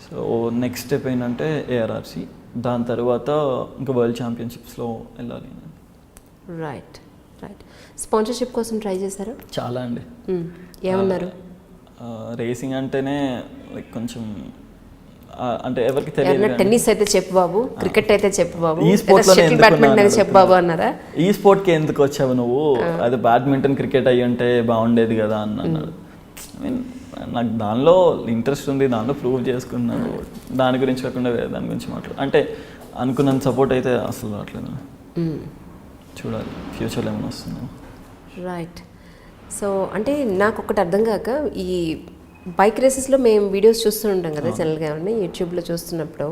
సో నెక్స్ట్ స్టెప్ ఏంటంటే ARRC, దాని తర్వాత ఇంకా వరల్డ్ ఛాంపియన్షిప్స్లో వెళ్ళాలి. రైట్. రైట్. స్పాన్సర్షిప్ కోసం ట్రై చేశారా? చాలా అండి. ఏమన్నారు? రేసింగ్ అంటేనే లైక్ కొంచెం అంటే ఎవరికి తెలియదు. టెన్నిస్ అయితే చెప్పు బాబు, క్రికెట్ అయితే చెప్పు బాబు, ఈ స్పోర్ట్ బ్యాడ్మింటన్ అయితే చెప్పు బాబు అన్నారా? ఈ స్పోర్ట్కి ఎందుకు వచ్చావు నువ్వు, అది బ్యాడ్మింటన్ క్రికెట్ అయ్యి ఉంటే బాగుండేది కదా అని అన్నాడు. ఐ మీన్ నాకు దానిలో ఇంట్రెస్ట్ ఉంది, దానిలో ప్రూవ్ చేసుకున్నాను. దాని గురించి కాకుండా వేరే దాని గురించి అంటే అనుకున్నంత సపోర్ట్ అయితే అసలు రావట్లేదు. చూడాలి ఫ్యూచర్లో ఏమైనా వస్తుందో. రైట్. సో అంటే నాకు ఒకటి అర్థం కాక, ఈ బైక్ రేసెస్లో మేము వీడియోస్ చూస్తూ ఉంటాం కదా జనరల్గా, యూట్యూబ్లో చూస్తున్నప్పుడు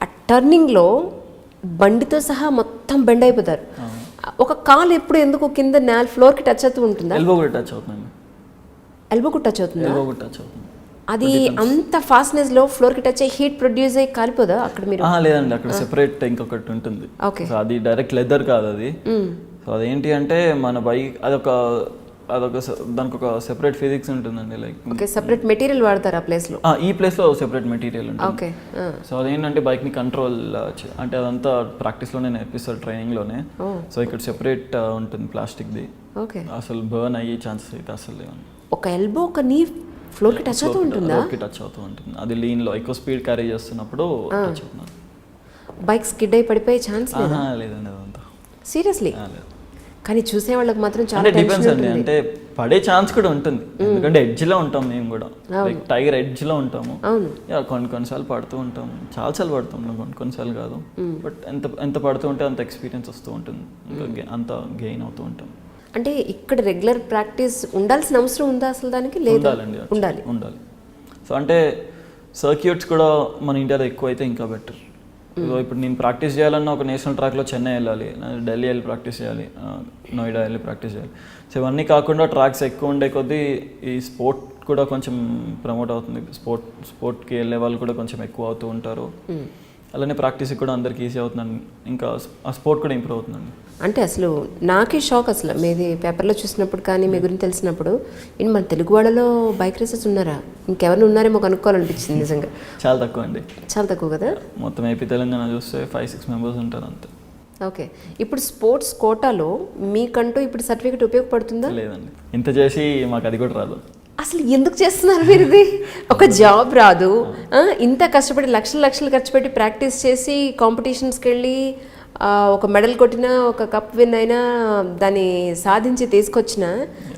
ఆ టర్నింగ్లో బండితో సహా మొత్తం బెండ్ అయిపోతారు. ఒక కాలు ఎప్పుడు ఎందుకు కింద ఫ్లోర్కి టచ్ అవుతూ ఉంటుందా? ఎల్బో కూడా టచ్ అవుతుందండి. ఎల్బో కూడా టచ్ అవుతుందా? ఎల్బో కూడా టచ్ అవుతుంది. అది అంత ఫాస్ట్నెస్లో ఫ్లోర్కి టచ్ అయ్యి హీట్ ప్రొడ్యూస్ అయ్యి కాలిపోదా అక్కడ? మీరు లేదండి, అక్కడ సెపరేట్ ఇంకొకటి ఉంటుంది. ఓకే. సో అది డైరెక్ట్ లెదర్ కాదు అది. సో అదేంటి అంటే మన బైక్ అదొక దానికి ఒక సెపరేట్ ఫిజిక్స్ ఉంటుందండి. లైక్ ఓకే, సెపరేట్ మెటీరియల్ వాడతారు ఆ ప్లేస్లో? ఈ ప్లేస్లో సెపరేట్ మెటీరియల్ ఉంటుంది. ఓకే. సో అదేంటంటే బైక్ని కంట్రోల్ అంటే అదంతా ప్రాక్టీస్లోనే నేర్పిస్తారు, ట్రైనింగ్లోనే. సో ఇక్కడ సెపరేట్ ఉంటుంది ప్లాస్టిక్ది. ఓకే. అసలు బర్న్ అయ్యే ఛాన్సెస్ అయితే అసలు లేవండి. ఒక ఎల్బో ఒక నీ ఫ్లోర్కి టచ్ అవుతూ ఉంటుందా? టచ్ అవుతూ ఉంటుంది. అది లీన్లో ఎక్కువ స్పీడ్ క్యారీ చేస్తున్నప్పుడు టచ్ అవుతుంది. బైక్ స్కిడ్ అయి పడిపోయే ఛాన్స్ లేదండి అదంతా. సీరియస్లీ? కానీ చూసే వాళ్ళకి మాత్రం చాలా అంటే డిపెండ్స్ అండి, అంటే పడే ఛాన్స్ కూడా ఉంటుంది. ఎందుకంటే ఎడ్జ్లో ఉంటాం మేము కూడా, లైక్ టైగర్ ఎడ్జ్లో ఉంటాము. కొన్నిసార్లు పడుతూ ఉంటాము, చాలాసార్లు పడుతాం, కొన్నిసార్లు కాదు. బట్ ఎంత పడుతూ ఉంటే అంత ఎక్స్పీరియన్స్ వస్తూ ఉంటుంది, అంత గెయిన్ అవుతూ ఉంటాం. అంటే ఇక్కడ రెగ్యులర్ ప్రాక్టీస్ ఉండాల్సిన అవసరం ఉందా అసలు దానికి? లేదా? ఉండాలి. సో అంటే సర్క్యూట్స్ కూడా మన ఇండియాలో ఎక్కువ అయితే ఇంకా బెటర్. ఇప్పుడు నేను ప్రాక్టీస్ చేయాలన్నా ఒక నేషనల్ ట్రాక్లో చెన్నై వెళ్ళాలి, ఢిల్లీ వెళ్ళి ప్రాక్టీస్ చేయాలి, నోయిడా వెళ్ళి ప్రాక్టీస్ చేయాలి. సో ఇవన్నీ కాకుండా ట్రాక్స్ ఎక్కువ ఉండే కొద్దీ ఈ స్పోర్ట్ కూడా కొంచెం ప్రమోట్ అవుతుంది. స్పోర్ట్కి వెళ్ళే వాళ్ళు కూడా కొంచెం ఎక్కువ అవుతూ ఉంటారు. అలానే ప్రాక్టీస్ కూడా అందరికి ఈజీ అవుతుందండి, ఇంకా ఆ స్పోర్ట్ కూడా ఇంప్రూవ్ అవుతుందండి. అంటే అసలు నాకే షాక్, అసలు మీది పేపర్లో చూసినప్పుడు కానీ మీ గురించి తెలిసినప్పుడు, ఇన్ మన తెలుగు వాళ్ళలో బైక్ రేసెస్ ఉన్నారా, ఇంకెవరిని ఉన్నారేమో కనుక్కోవాలనిపించింది నిజంగా. చాలా తక్కువ అండి, చాలా తక్కువ కదా. మొత్తం ఏపీ తెలంగాణ చూస్తే 5-6 మెంబర్స్ ఉంటారు అంతే. ఓకే. ఇప్పుడు స్పోర్ట్స్ కోటాలో మీకంటూ ఇప్పుడు సర్టిఫికేట్ ఉపయోగపడుతుందా? లేదండి, ఇంత చేసి మాకు అది కూడా రాదు. అసలు ఎందుకు చేస్తున్నారు మీరు ఇది? ఒక జాబ్ రాదు, ఇంత కష్టపడి లక్షలు ఖర్చు పెట్టి ప్రాక్టీస్ చేసి కాంపిటీషన్స్కి వెళ్ళి ఒక మెడల్ కొట్టినా, ఒక కప్ విన్ అయినా, దాన్ని సాధించి తీసుకొచ్చినా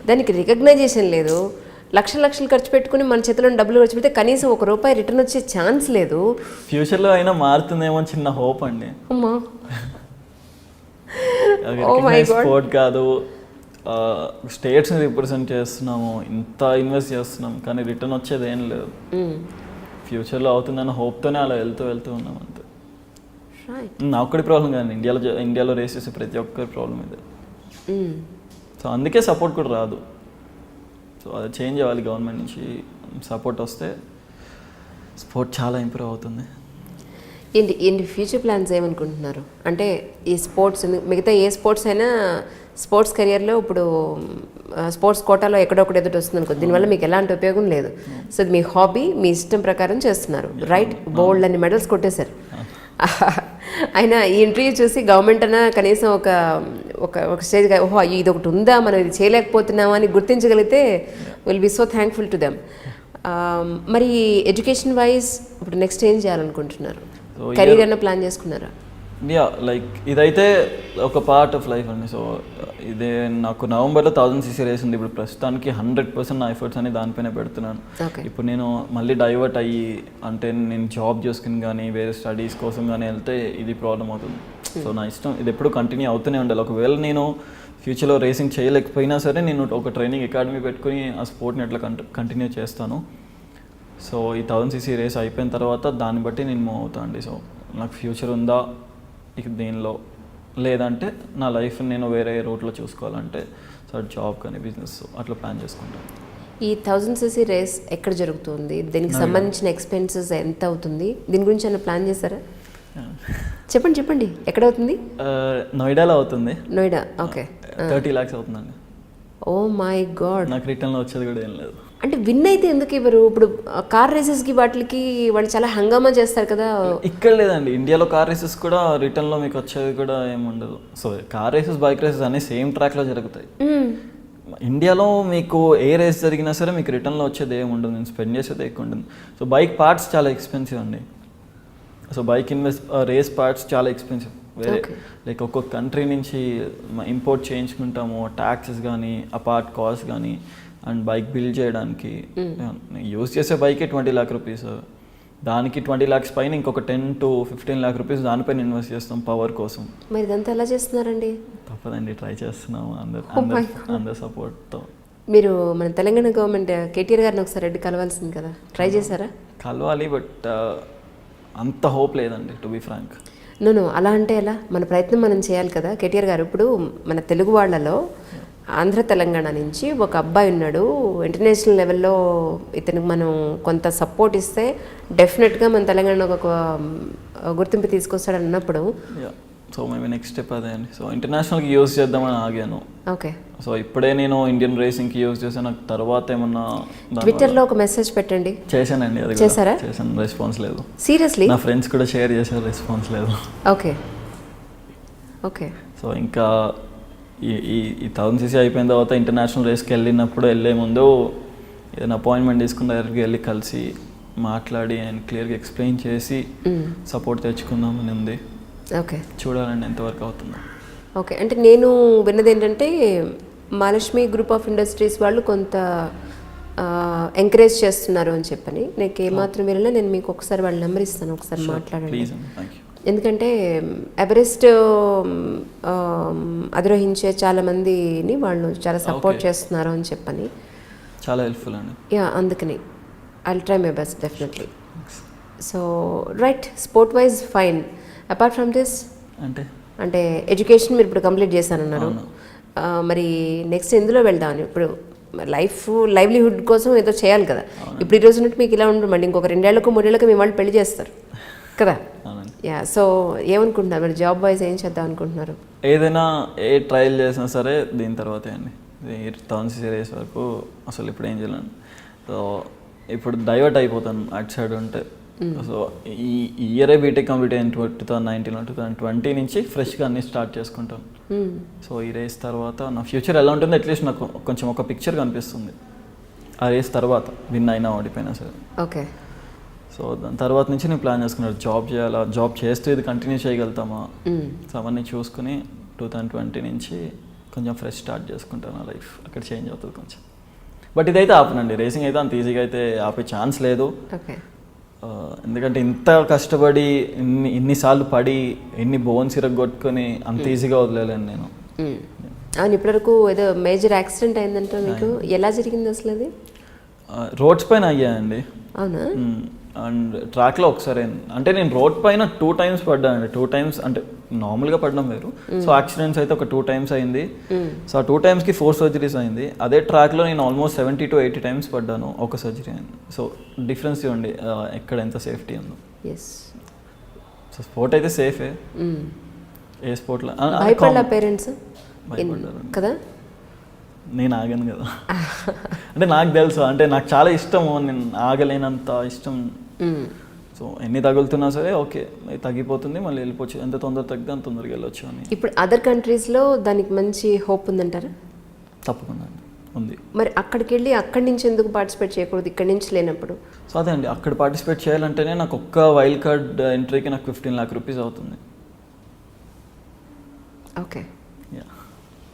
దానికి రికగ్నైజేషన్ లేదు. లక్షలు ఖర్చు పెట్టుకుని మన చేతిలో డబ్బులు ఖర్చు పెడితే కనీసం ₹1 రిటర్న్ వచ్చే ఛాన్స్ లేదు. ఫ్యూచర్లో అయినా మారుతుందేమో చిన్న హోప్ అండి. అమ్మా, స్పోర్ట్ కాదు, స్టేట్స్ని రిప్రజెంట్ చేస్తున్నాము, ఇంత ఇన్వెస్ట్ చేస్తున్నాం, కానీ రిటర్న్ వచ్చేది ఏం లేదు. ఫ్యూచర్లో అవుతుందన్న హోప్తోనే అలా వెళ్తూ ఉన్నాం అంతే. నా ఒక్కడి ప్రాబ్లం కాదు, ఇండియాలో రేస్ చేసే ప్రతి ఒక్కరి ప్రాబ్లం ఇది. సో అందుకే సపోర్ట్ కూడా రాదు. సో అది చేంజ్ అవ్వాలి, గవర్నమెంట్ నుంచి సపోర్ట్ వస్తే స్పోర్ట్ చాలా ఇంప్రూవ్ అవుతుంది. ఏంటి ఫ్యూచర్ ప్లాన్స్ ఏమనుకుంటున్నారు? అంటే ఈ స్పోర్ట్స్ మిగతా ఏ స్పోర్ట్స్ అయినా స్పోర్ట్స్ కెరియర్లో ఇప్పుడు స్పోర్ట్స్ కోటాలో ఎక్కడొకటి ఎదుటి వస్తుంది అనుకో, దీనివల్ల మీకు ఎలాంటి ఉపయోగం లేదు. సో ఇది మీ హాబీ, మీ ఇష్టం ప్రకారం చేస్తున్నారు, రైట్? బోల్డ్ అని మెడల్స్ కొట్టేశారు. అయినా ఈ ఇంటర్వ్యూ చూసి గవర్నమెంట్ అన్నా కనీసం ఒక స్టేజ్గా, ఓహో ఇది ఒకటి ఉందా, మనం ఇది చేయలేకపోతున్నామా అని గుర్తించగలిగితే will be so thankful to them. మరి ఎడ్యుకేషన్ వైజ్ ఇప్పుడు నెక్స్ట్ ఏం చేయాలనుకుంటున్నారు? కెరీర్ అన్న ప్లాన్ చేసుకున్నారా? లైక్ ఇదైతే ఒక పార్ట్ ఆఫ్ లైఫ్ అండి. సో ఇదే నాకు నవంబర్లో 1000cc రేస్ ఉంది. ఇప్పుడు ప్రస్తుతానికి 100% నా ఎఫర్ట్స్ అని దానిపైన పెడుతున్నాను. ఇప్పుడు నేను మళ్ళీ డైవర్ట్ అయ్యి, అంటే నేను జాబ్ చేసుకుని కానీ వేరే స్టడీస్ కోసం కానీ వెళ్తే ఇది ప్రాబ్లం అవుతుంది. సో నా ఇష్టం, ఇది ఎప్పుడు కంటిన్యూ అవుతూనే ఉండాలి. ఒకవేళ నేను ఫ్యూచర్లో రేసింగ్ చేయలేకపోయినా సరే నేను ఒక ట్రైనింగ్ అకాడమీ పెట్టుకుని ఆ స్పోర్ట్ని ఎట్లా కంటిన్యూ చేస్తాను. సో ఈ 1000cc రేస్ అయిపోయిన తర్వాత దాన్ని బట్టి నేను మూవ్ అవుతాను అండి. సో నాకు ఫ్యూచర్ ఉందా ఇక దీనిలో, లేదంటే నా లైఫ్ నేను వేరే రూట్లో చూసుకోవాలంటే సో జాబ్ కానీ బిజినెస్ అట్లా ప్లాన్ చేసుకుంటాను. ఈ 1000cc రేస్ ఎక్కడ జరుగుతుంది, దీనికి సంబంధించిన ఎక్స్పెన్సెస్ ఎంత అవుతుంది, దీని గురించి ఏమైనా ప్లాన్ చేశారా? చెప్పండి, ఎక్కడ అవుతుంది? నోయిడాలో అవుతుంది. నోయిడా, ఓకే. 30 lakhs అవుతుందండి. Oh my god. నాకు రిటర్న్లో వచ్చేది కూడా ఏం లేదు. అంటే విన్ అయితే ఎందుకు ఇవ్వరు? ఇప్పుడు కార్ రేసెస్కి వాటికి వాళ్ళు చాలా హంగామా చేస్తారు కదా. ఇక్కడ లేదండి, ఇండియాలో కార్ రేసెస్ కూడా రిటర్న్లో మీకు వచ్చేది కూడా ఏముండదు. So car races bike races అన్నీ సేమ్ ట్రాక్లో జరుగుతాయి. ఇండియాలో మీకు ఏ రేస్ జరిగినా సరే మీకు రిటర్న్లో వచ్చేది ఏమి ఉండదు, నేను స్పెండ్ చేసేది ఎక్కువ ఉంటుంది. సో బైక్ పార్ట్స్ చాలా ఎక్స్పెన్సివ్ అండి. సో బైక్ రేస్ పార్ట్స్ చాలా ఎక్స్పెన్సివ్. వేరే లైక్ ఒక్కొక్క కంట్రీ నుంచి ఇంపోర్ట్ చేయించుకుంటాము, ట్యాక్సెస్ కానీ ఆ పార్ట్ కాస్ట్ కానీ, అండ్ బైక్ బిల్డ్ చేయడానికి యూజ్ చేసే బైకే 20 lakh రూపీస్, దానికి 20 lakhs పైన ఇంకొక 10 to 15 lakh రూపీస్ దానిపైన ఇన్వెస్ట్ చేస్తాం పవర్ కోసం. మరి ఇదంతా ఎలా చేస్తున్నారండి? తప్పదండి, ట్రై చేస్తున్నాము అందరు సపోర్ట్తో. మీరు మన తెలంగాణ గవర్నమెంట్ కేటీఆర్ గారిని ఒకసారి రెడ్డి కలవాల్సింది కదా, ట్రై చేశారా? కలవాలి, బట్ అంత హోప్ లేదండి, టు బి ఫ్రాంక్. నో అలా అంటే ఎలా? మన ప్రయత్నం మనం చేయాలి కదా. కేటీఆర్ గారు ఇప్పుడు మన తెలుగు వాళ్ళలో ఆంధ్ర తెలంగాణ నుంచి ఒక అబ్బాయి ఉన్నాడు, ఇంటర్నేషనల్ లెవెల్లో ఇతనికి మనం కొంత సపోర్ట్ ఇస్తే డెఫినెట్గా మన తెలంగాణ ఒక గుర్తింపు తీసుకొస్తాడు అన్నప్పుడు, సో మేము నెక్స్ట్ స్టెప్ అదే అండి. సో ఇంటర్నేషనల్కి యూజ్ చేద్దామని ఆగాను. ఓకే. సో ఇప్పుడే నేను ఇండియన్ రేసింగ్కి యూజ్ చేశాను, నాకు తర్వాత ఏమన్నా ట్విట్టర్లో ఒక మెసేజ్ పెట్టండి. చేశానండి, అది చేశారా? చేశాను, రెస్పాన్స్ లేదు. సీరియస్లీ? నా ఫ్రెండ్స్ కూడా షేర్ చేశారు, రెస్పాన్స్ లేదు. Okay okay. సో ఇంకా ఈ 1000cc అయిపోయిన తర్వాత ఇంటర్నేషనల్ రేస్కి వెళ్ళే ముందు ఏదైనా అపాయింట్మెంట్ తీసుకుని డైరెక్ట్గా వెళ్ళి కలిసి మాట్లాడి అండ్ క్లియర్గా ఎక్స్ప్లెయిన్ చేసి సపోర్ట్ తెచ్చుకుందామని ఉంది. ఓకే, చూడాలండి ఎంతవరకు అవుతుందో. ఓకే, అంటే నేను విన్నది ఏంటంటే మహాలక్ష్మి గ్రూప్ ఆఫ్ ఇండస్ట్రీస్ వాళ్ళు కొంత ఎంకరేజ్ చేస్తున్నారు అని చెప్పని. నాకు ఏమాత్రం వెళ్ళినా నేను మీకు ఒకసారి వాళ్ళ నెంబర్ ఇస్తాను, ఒకసారి మాట్లాడండి. ప్లీజ్ అండి, థ్యాంక్ యూ. ఎందుకంటే ఎవరెస్ట్ అధిరోహించే చాలామందిని వాళ్ళు చాలా సపోర్ట్ చేస్తున్నారు అని చెప్పని. చాలా హెల్ప్ఫుల్ అండి. యా, అందుకని I will try my best definitely. So right, sport wise fine. Apart from this అంటే ఎడ్యుకేషన్ మీరు ఇప్పుడు కంప్లీట్ చేశానన్నారు, మరి నెక్స్ట్ ఎందులో వెళ్దామని? ఇప్పుడు లైవ్లీహుడ్ కోసం ఏదో చేయాలి కదా. ఇప్పుడు ఈ రోజు నుండి మీకు ఇలా ఉంటుంది, మళ్ళీ ఇంకొక 2 ఏళ్లకు 3 ఏళ్ళకు మీ వాళ్ళు పెళ్లి చేస్తారు కదా. యా, సో ఏమనుకుంటున్నారు మరి? జాబ్ వైజ్ ఏం చేద్దాం అనుకుంటున్నారు? ఏదైనా ట్రయల్ చేసినా సరే దీని తర్వాతే అండి. 1000cc రేస్ వరకు అసలు ఇప్పుడు ఏం చేయాలండి. సో ఇప్పుడు డైవర్ట్ అయిపోతాను అటు సైడ్ ఉంటే. సో ఈ ఇయరే బీటెక్ కంప్లీట్ అయిన 2019 2020 నుంచి ఫ్రెష్గా అన్నీ స్టార్ట్ చేసుకుంటాను. సో ఈ రేస్ తర్వాత నా ఫ్యూచర్ ఎలా ఉంటుందో అట్లీస్ట్ నాకు కొంచెం ఒక పిక్చర్ కనిపిస్తుంది ఆ రేస్ తర్వాత, విన్ అయినా ఓడిపోయినా సరే. ఓకే. సో దాని తర్వాత నుంచి నేను ప్లాన్ చేసుకున్నాను, జాబ్ చేయాలా, జాబ్ చేస్తూ ఇది కంటిన్యూ చేయగలుగుతామా. సో అవన్నీ చూసుకుని 2020 నుంచి కొంచెం ఫ్రెష్ స్టార్ట్ చేసుకుంటాను నా లైఫ్. అక్కడ చేంజ్ అవుతుంది కొంచెం. బట్ ఇదైతే ఆపనండి, రేసింగ్ అయితే అంత ఈజీగా అయితే ఆపే ఛాన్స్ లేదు. ఎందుకంటే ఇంత కష్టపడి ఇన్నిసార్లు పడి ఎన్ని బోన్స్ ఇరగొట్టుకొని అంత ఈజీగా వదిలేలేను నేను. అవును, ఇప్పటివరకు ఏదో మేజర్ యాక్సిడెంట్ అయిందంటే మీకు ఎలా జరిగింది అసలు? అది రోడ్స్ పైన అయ్యాయండి. అవునా? అండ్ ట్రాక్లో ఒకసారి అంటే నేను రోడ్ పైన 2 times పడ్డానండి. 2 times అంటే నార్మల్గా పడడం వేరు. సో యాక్సిడెంట్స్ అయితే ఒక 2 times అయింది. సో ఆ 2 timesకి 4 surgeries అయింది. అదే ట్రాక్లో నేను ఆల్మోస్ట్ 70 to 80 times పడ్డాను, ఒక సర్జరీ అయింది. సో డిఫరెన్స్ ఇవ్వండి ఎక్కడ ఎంత సేఫ్టీ ఉందో. సో స్పోర్ట్ అయితే సేఫే, ఏ స్పోర్ట్లో పేరెంట్స్ కదా. నేను ఆగాను కదా, అంటే నాకు తెలుసు, అంటే నాకు చాలా ఇష్టము, నేను ఆగలేనంత ఇష్టం. సో ఎన్ని తగులుతున్నా సరే ఓకే, తగ్గిపోతుంది, మళ్ళీ వెళ్ళిపోవచ్చు, ఎంత తొందర తగ్గితే అంత తొందరగా వెళ్ళొచ్చు అని. ఇప్పుడు అదర్ కంట్రీస్లో దానికి మంచి హోప్ ఉందంటారా? తప్పకుండా ఉంది. మరి అక్కడికి వెళ్ళి అక్కడి నుంచి ఎందుకు పార్టిసిపేట్ చేయకూడదు ఇక్కడి నుంచి లేనప్పుడు? సో అదే అండి, అక్కడ పార్టిసిపేట్ చేయాలంటేనే నాకు ఒక్క వైల్డ్ కార్డ్ ఎంట్రీకి నాకు 15 lakh rupees అవుతుంది. Okay,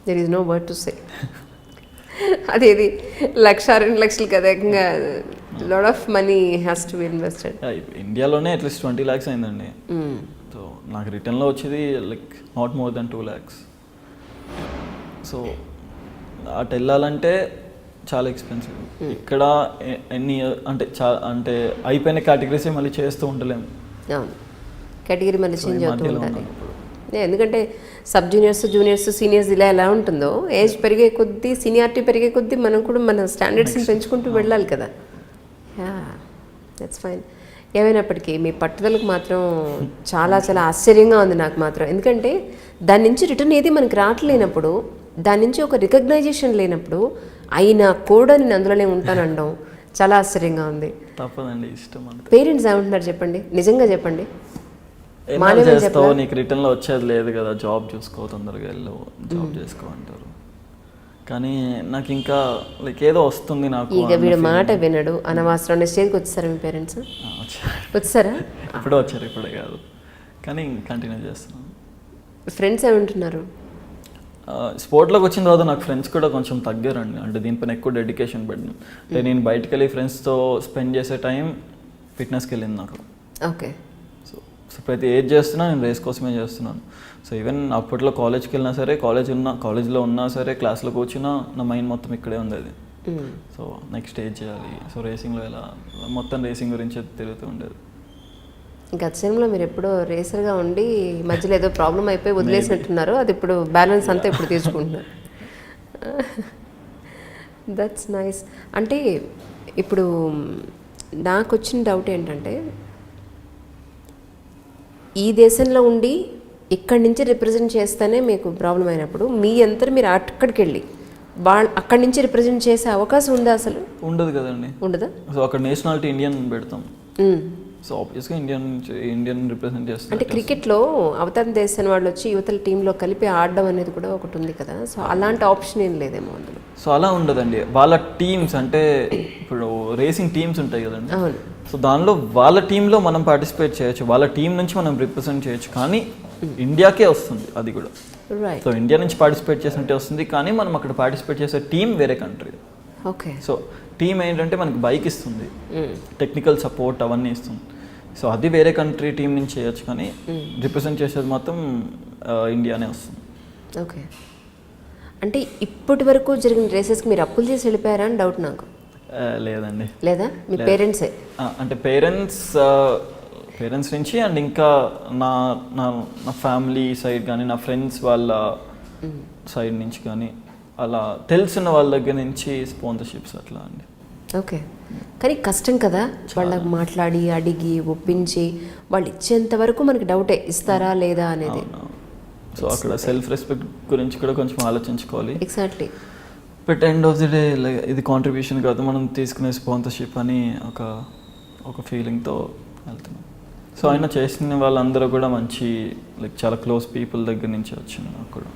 there is no word to say. అదేది 1,00,000 2 లక్షలు కదా, ఇంకా lot of money has to be invested. ఇండియాలోనే అట్లీస్ట్ 20 lakhs అయిందండి. సో నాకు రిటర్న్లో వచ్చేది like not more than 2 lakhs. So అటు వెళ్ళాలంటే చాలా ఎక్స్పెన్సివ్. ఇక్కడ ఎన్ని అంటే అయిపోయిన కేటగిరీసే మళ్ళీ చేస్తూ ఉండలేము. అవును, కేటగిరీ మళ్ళీ చేంజ్ అవుతూ ఉండాలి. ఎందుకంటే సబ్ జూనియర్స్, జూనియర్స్, సీనియర్స్ ఇలా ఎలా ఉంటుందో, ఏజ్ పెరిగే కొద్దీ, సీనియారిటీ పెరిగే కొద్దీ మనం కూడా మన స్టాండర్డ్స్ని పెంచుకుంటూ వెళ్ళాలి కదా. That's fine. ఏమైనప్పటికీ మీ పట్టుదలకు మాత్రం చాలా చాలా ఆశ్చర్యంగా ఉంది నాకు మాత్రం. ఎందుకంటే దాని నుంచి రిటర్న్ ఏది మనకి రావట్లేనప్పుడు, దాని నుంచి ఒక రికగ్నైజేషన్ లేనప్పుడు అయినా కూడా నేను అందులోనే ఉంటానడం చాలా ఆశ్చర్యంగా ఉంది. తప్పదండి, ఇష్టం అంతే. పేరెంట్స్ ఏమంటున్నారు చెప్పండి, నిజంగా చెప్పండి. ఏమైనా చేస్తావు, నీకు రిటర్న్లో వచ్చేది లేదు కదా, జాబ్ చూసుకో, తొందరగా వెళ్ళు, జాబ్ చేసుకో అంటారు. కానీ నాకు ఇంకా లైక్ ఏదో వస్తుంది నాకు. ఇక వీడు మాట వినడు అనవసరం స్టేజ్కి వచ్చేసారా మీ పేరెంట్స్? వచ్చారా? ఇప్పుడే వచ్చారు, ఇప్పుడే కాదు, కానీ కంటిన్యూ చేస్తున్నాను. ఫ్రెండ్స్ ఏమంటున్నారు? స్పోర్ట్లోకి వచ్చిన తర్వాత నాకు ఫ్రెండ్స్ కూడా కొంచెం తగ్గారండి. అంటే దీనిపైన ఎక్కువ డెడికేషన్ పెట్టిన. అంటే నేను బయటకు వెళ్ళి ఫ్రెండ్స్తో స్పెండ్ చేసే టైం ఫిట్నెస్కి వెళ్ళింది నాకు. ఓకే. సో ప్రతి ఏజ్ చేస్తున్నా నేను రేస్ కోసమే చేస్తున్నాను. సో ఈవెన్ అప్పట్లో కాలేజ్కి వెళ్ళినా సరే, కాలేజ్లో ఉన్నా సరే, క్లాస్లో కూర్చున్నా నా మైండ్ మొత్తం ఇక్కడే ఉంది అది. సో నెక్స్ట్ ఏజ్ చేయాలి, సో రేసింగ్లో ఎలా, మొత్తం రేసింగ్ గురించి తిరుగుతూ ఉండేది. గత సినిమాలో మీరు ఎప్పుడో రేసర్గా ఉండి మధ్యలో ఏదో ప్రాబ్లం అయిపోయి వదిలేసినట్టున్నారు, అది ఇప్పుడు బ్యాలెన్స్ అంతా ఇప్పుడు తీసుకుంటున్నారు. That's nice. అంటే ఇప్పుడు నాకు వచ్చిన డౌట్ ఏంటంటే, ఈ దేశంలో ఉండి ఇక్కడి నుంచి రిప్రజెంట్ చేస్తేనే మీకు ప్రాబ్లం అయినప్పుడు మీ అంతా మీరు అక్కడికి వెళ్ళి అక్కడి నుంచి రిప్రజెంట్ చేసే అవకాశం ఉందా? అసలు ఉండదు కదండి. ఉండదా? సో అక్కడ నేషనాలిటీ ఇండియన్ పెడతాం. సో ఆబ్వియస్గా ఇండియన్ రిప్రజెంట్ చేస్తాం. అంటే క్రికెట్లో అవతల దేశం వాళ్ళు వచ్చి యువతల టీంలో కలిపి ఆడడం అనేది కూడా ఒకటి ఉంది కదా, సో అలాంటి ఆప్షన్ ఏం లేదేమో అందులో? సో అలా ఉండదండి. వాళ్ళ టీమ్స్ అంటే ఇప్పుడు రేసింగ్ టీమ్స్ ఉంటాయి కదండి. అవును. సో దానిలో వాళ్ళ టీంలో మనం పార్టిసిపేట్ చేయొచ్చు, వాళ్ళ టీం నుంచి మనం రిప్రజెంట్ చేయొచ్చు, కానీ ఇండియాకే వస్తుంది అది కూడా. రైట్. సో ఇండియా నుంచి పార్టిసిపేట్ చేసినట్టే వస్తుంది, కానీ మనం అక్కడ పార్టిసిపేట్ చేసే టీం వేరే కంట్రీ. ఓకే. సో టీం ఏంటంటే మనకి బైక్ ఇస్తుంది, టెక్నికల్ సపోర్ట్ అవన్నీ ఇస్తుంది. సో అది వేరే కంట్రీ టీం నుంచి చేయొచ్చు, కానీ రిప్రజెంట్ చేసేది మాత్రం ఇండియానే వస్తుంది. ఓకే. అంటే ఇప్పటి వరకు జరిగిన రేసెస్కి మీరు అప్పులు చేసి వెళ్ళిపోయారా అని డౌట్ నాకు. లేదండి. లేదా? మీ పేరెంట్సే? అంటే పేరెంట్స్ నుంచి అండ్ ఇంకా నా నా ఫ్యామిలీ సైడ్ కానీ, నా ఫ్రెండ్స్ వాళ్ళ సైడ్ నుంచి కానీ, అలా తెలిసిన వాళ్ళ దగ్గర నుంచి స్పాన్సర్షిప్స్ అట్లా అండి. ఓకే. కానీ కష్టం కదా, వాళ్ళకి మాట్లాడి అడిగి ఒప్పించి వాళ్ళు ఇచ్చేంత వరకు మనకి డౌటే ఇస్తారా లేదా అనేది. సో అక్కడ సెల్ఫ్ రెస్పెక్ట్ గురించి కూడా కొంచెం ఆలోచించుకోవాలి. Exactly. But end of the day ఇది కాంట్రిబ్యూషన్ కాదు, మనం తీసుకునే స్పాన్సర్షిప్ అని ఒక ఫీలింగ్తో వెళ్తున్నాం. సో ఆయన చేసిన వాళ్ళందరూ కూడా మంచి లైక్ చాలా క్లోజ్ పీపుల్ దగ్గర నుంచి వచ్చింది నాకు కూడా.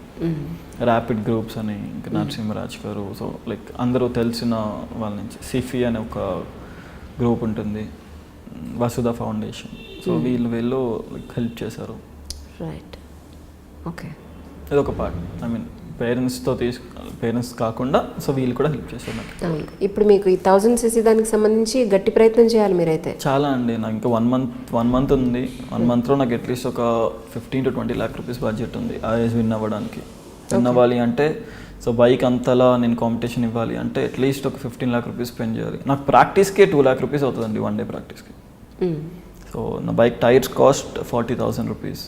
ర్యాపిడ్ గ్రూప్స్ అని, ఇంకా నరసింహరాజ్ గారు, సో లైక్ అందరూ తెలిసిన వాళ్ళ నుంచి. సిఫీ అనే ఒక గ్రూప్ ఉంటుంది, వసుధ ఫౌండేషన్. సో వీళ్ళు లైక్ హెల్ప్ చేశారు. రైట్. ఓకే. ఇది ఒక పార్ట్. ఐ మీన్ పేరెంట్స్ కాకుండా సో వీళ్ళు కూడా హెల్ప్ చేశారు నాకు. అవును. ఇప్పుడు మీకు ఈ 1000cc దానికి సంబంధించి గట్టి ప్రయత్నం చేయాలి మీరైతే. చాలా అండి. నాకు ఇంకా 1 మంత్ ఉంది. 1 మంత్లో నాకు అట్లీస్ట్ ఒక 15 to 20 lakh rupees బడ్జెట్ ఉంది ఐఏఎస్ విన్ అవ్వాలి అంటే. సో బైక్ అంతలా నేను కాంపిటీషన్ ఇవ్వాలి అంటే అట్లీస్ట్ ఒక 15 lakh rupees స్పెండ్ చేయాలి. నాకు ప్రాక్టీస్కే 2 lakh rupees అవుతుందండి, 1 day ప్రాక్టీస్కి. సో నా bike tyres cost 40,000 rupees.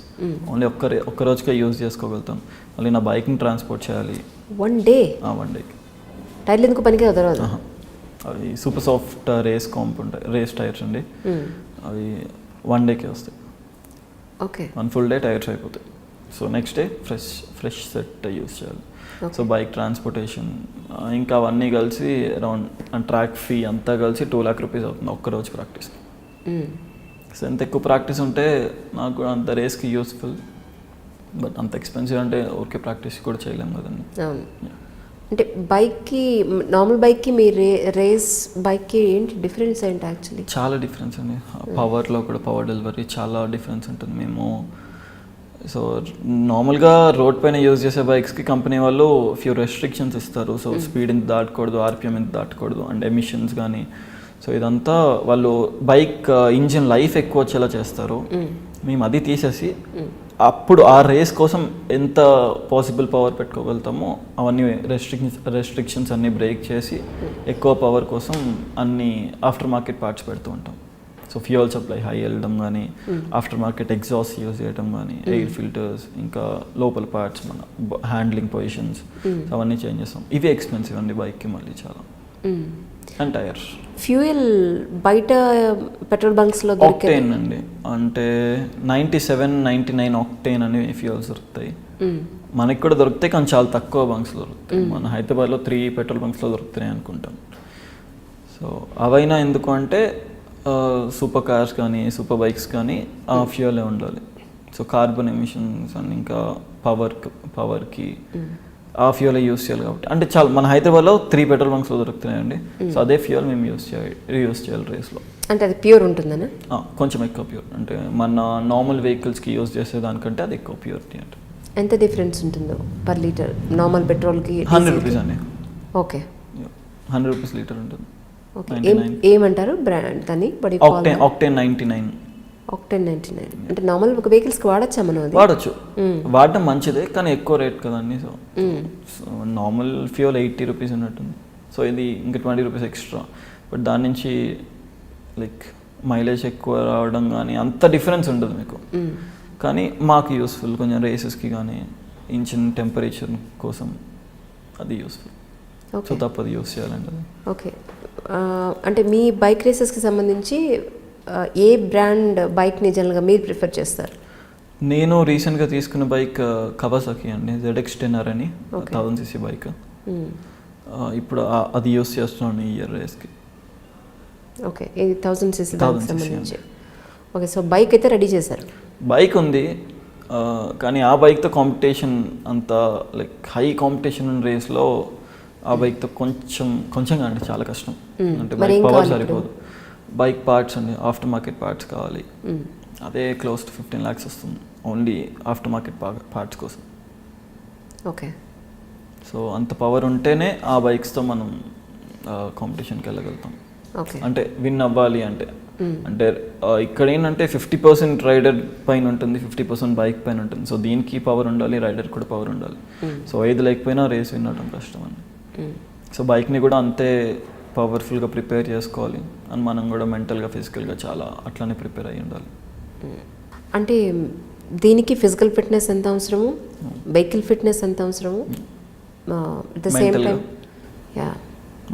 Only ఒక్క రోజుకే యూజ్ చేసుకోగలుగుతాం. మళ్ళీ నా బైక్ని ట్రాన్స్పోర్ట్ చేయాలి 1 day. 1 dayకి. టైర్లు ఎందుకు పనికి కుదరదు? అవి సూపర్ సాఫ్ట్ రేస్ టైర్స్ అండి. అవి 1 dayకే వస్తాయి. ఓకే. 1 full day టైర్స్ అయిపోతాయి. So next day fresh set use చేయాలి. సో బైక్ ట్రాన్స్పోర్టేషన్ ఇంకా అవన్నీ కలిసి అరౌండ్ ట్రాక్ ఫీ అంతా కలిసి 2 lakh rupees అవుతుంది ఒక్కరోజు ప్రాక్టీస్కి. సో ఎంత ఎక్కువ ప్రాక్టీస్ ఉంటే నాకు అంత రేస్కి యూస్ఫుల్. బట్ అంత ఎక్స్పెన్సివ్ అంటే ఓకే ప్రాక్టీస్ కూడా చేయలేము కదండి. అవును. అంటే బైక్కి, నార్మల్ బైక్కి మీ రేస్ బైక్కి ఏంటి డిఫరెన్స్ ఏంటి యాక్చువల్లీ? చాలా డిఫరెన్స్ అండి. పవర్లో కూడా, పవర్ డెలివరీ చాలా డిఫరెన్స్ ఉంటుంది. మేము సో నార్మల్గా రోడ్ పైన యూజ్ చేసే బైక్స్కి కంపెనీ వాళ్ళు ఫ్యూ రెస్ట్రిక్షన్స్ ఇస్తారు. సో స్పీడ్ ఇంత దాటకూడదు, ఆర్పిఎం ఇంత దాటకూడదు, అండ్ ఎమిషన్స్ కానీ. సో ఇదంతా వాళ్ళు బైక్ ఇంజిన్ లైఫ్ ఎక్కువ వచ్చేలా చేస్తారు. మేము అది తీసేసి అప్పుడు ఆ రేస్ కోసం ఎంత పాసిబుల్ పవర్ పెట్టుకోగలుగుతామో అవన్నీ రెస్ట్రిక్షన్స్ అన్నీ బ్రేక్ చేసి ఎక్కువ పవర్ కోసం అన్ని ఆఫ్టర్ మార్కెట్ పార్ట్స్ పెడుతూ ఉంటాం. సో ఫ్యూయల్ సప్లై హై వెళ్ళడం కానీ, ఆఫ్టర్ మార్కెట్ ఎగ్జాస్ట్ యూజ్ చేయడం కానీ, ఎయిర్ ఫిల్టర్స్, ఇంకా లోపల పార్ట్స్, మన హ్యాండ్లింగ్ పొజిషన్స్ అవన్నీ చేంజ్ చేస్తాం. ఇవి ఎక్స్పెన్సివ్ అండి బైక్కి మళ్ళీ చాలా. అండ్ టైర్స్, ఫ్యూయల్ బయట పెట్రోల్ బంక్స్లో ఆక్టేన్ అండి, అంటే 97, 99 ఆక్టేన్ అని ఫ్యూయల్స్ దొరుకుతాయి. మనకి కూడా దొరుకుతాయి కానీ చాలా తక్కువ బంక్స్లో దొరుకుతాయి. మన హైదరాబాద్లో 3 పెట్రోల్ బంక్స్లో దొరుకుతున్నాయి అనుకుంటాను. సో అవైనా ఎందుకు అంటే సూపర్ కార్స్ కానీ సూపర్ బైక్స్ కానీ ఆ ఫ్యూయలే ఉండాలి. సో కార్బన్ ఎమిషన్స్ అని ఇంకా పవర్కి ఆ ఫ్యూయల్ యూస్ చేయాలి కాబట్టి అంటే చాలా మన హైదరాబాద్లో 3 పెట్రోల్ బంక్స్లో దొరుకుతున్నాయండి. సో అదే ఫ్యూయల్ మేము యూస్ చేయాలి రేస్లో. అంటే అది ప్యూర్ ఉంటుందనా? కొంచెం ఎక్కువ ప్యూర్ అంటే మన నార్మల్ వెహికల్స్కి యూస్ చేసే దానికంటే అది ఎక్కువ ప్యూరిటీ అంటే. ఎంత డిఫరెన్స్ ఉంటుందో పర్ లీటర్ నార్మల్ పెట్రోల్కి? 100 రూపీస్ అండి. ఓకే, 100 రూపీస్ లీటర్ ఉంటుంది. ఓకే. ఏమంటారు బ్రాండ్ దాన్ని? ఆక్టేన్ 99. ఆక్టేన్ 99 అంటే నార్మల్ ఒక వెహికల్స్కి వాడచ్చా మనం? అది వాడచ్చు, వాడడం మంచిదే కానీ ఎక్కువ రేట్ కదండి. సో నార్మల్ ఫ్యూయల్ 80 రూపీస్ ఉన్నట్టుంది. సో ఇది ఇంకా 20 రూపీస్ ఎక్స్ట్రా. బట్ దాని నుంచి లైక్ మైలేజ్ ఎక్కువ రావడం కానీ అంత డిఫరెన్స్ ఉంటుంది మీకు. కానీ మాకు యూస్ఫుల్ కొంచెం రేసెస్కి కానీ ఇంజిన్ టెంపరేచర్ కోసం అది యూస్ఫుల్. సో తప్పది యూస్ చేయాలండి అది. ఓకే, అంటే మీ బైక్ రేసెస్కి సంబంధించి ఏ బ్రాండ్ బైక్ని జనరల్గా మీరు ప్రిఫర్ చేస్తారు? నేను రీసెంట్గా తీసుకున్న బైక్ కవాసాకి అండి, ZX-10R అని 1000cc బైక్. ఇప్పుడు అది యూస్ చేస్తున్నాను ఈ ఇయర్ రేస్కి. ఓకే, ఇది 1000cc సంబంధించి. ఓకే, సో బైక్ అయితే రెడీ చేశారు? బైక్ ఉంది కానీ ఆ బైక్తో కాంపిటీషన్ అంత లైక్ హై కాంపిటీషన్ రేస్లో ఆ బైక్తో కొంచెం అంటే చాలా కష్టం. అంటే బైక్ పవర్ సరిపోదు. బైక్ పార్ట్స్ అండి, ఆఫ్టర్ మార్కెట్ పార్ట్స్ కావాలి. అదే క్లోజ్ టు 15 lakhs వస్తుంది ఓన్లీ ఆఫ్టర్ మార్కెట్ పార్ట్స్ కోసం. ఓకే, సో అంత పవర్ ఉంటేనే ఆ బైక్స్తో మనం కాంపిటీషన్కి వెళ్ళగలుగుతాం. ఓకే, అంటే విన్ అవ్వాలి అంటే. అంటే ఇక్కడ ఏంటంటే 50% రైడర్ పైన ఉంటుంది, 50% బైక్ పైన ఉంటుంది. సో దీనికి పవర్ ఉండాలి, రైడర్ కూడా పవర్ ఉండాలి. సో ఏది లేకపోయినా రేస్ విన్ అవడం కష్టం అండి. సో బైక్ని కూడా అంతే పవర్ఫుల్గా ప్రిపేర్ చేసుకోవాలి అని మనం కూడా మెంటల్గా ఫిజికల్గా చాలా అట్లానే ప్రిపేర్ అయ్యి ఉండాలి. అంటే దీనికి ఫిజికల్ ఫిట్నెస్ ఎంత అవసరము, వెహికల్ ఫిట్నెస్ ఎంత అవసరము, అట్ ద సేమ్ టైం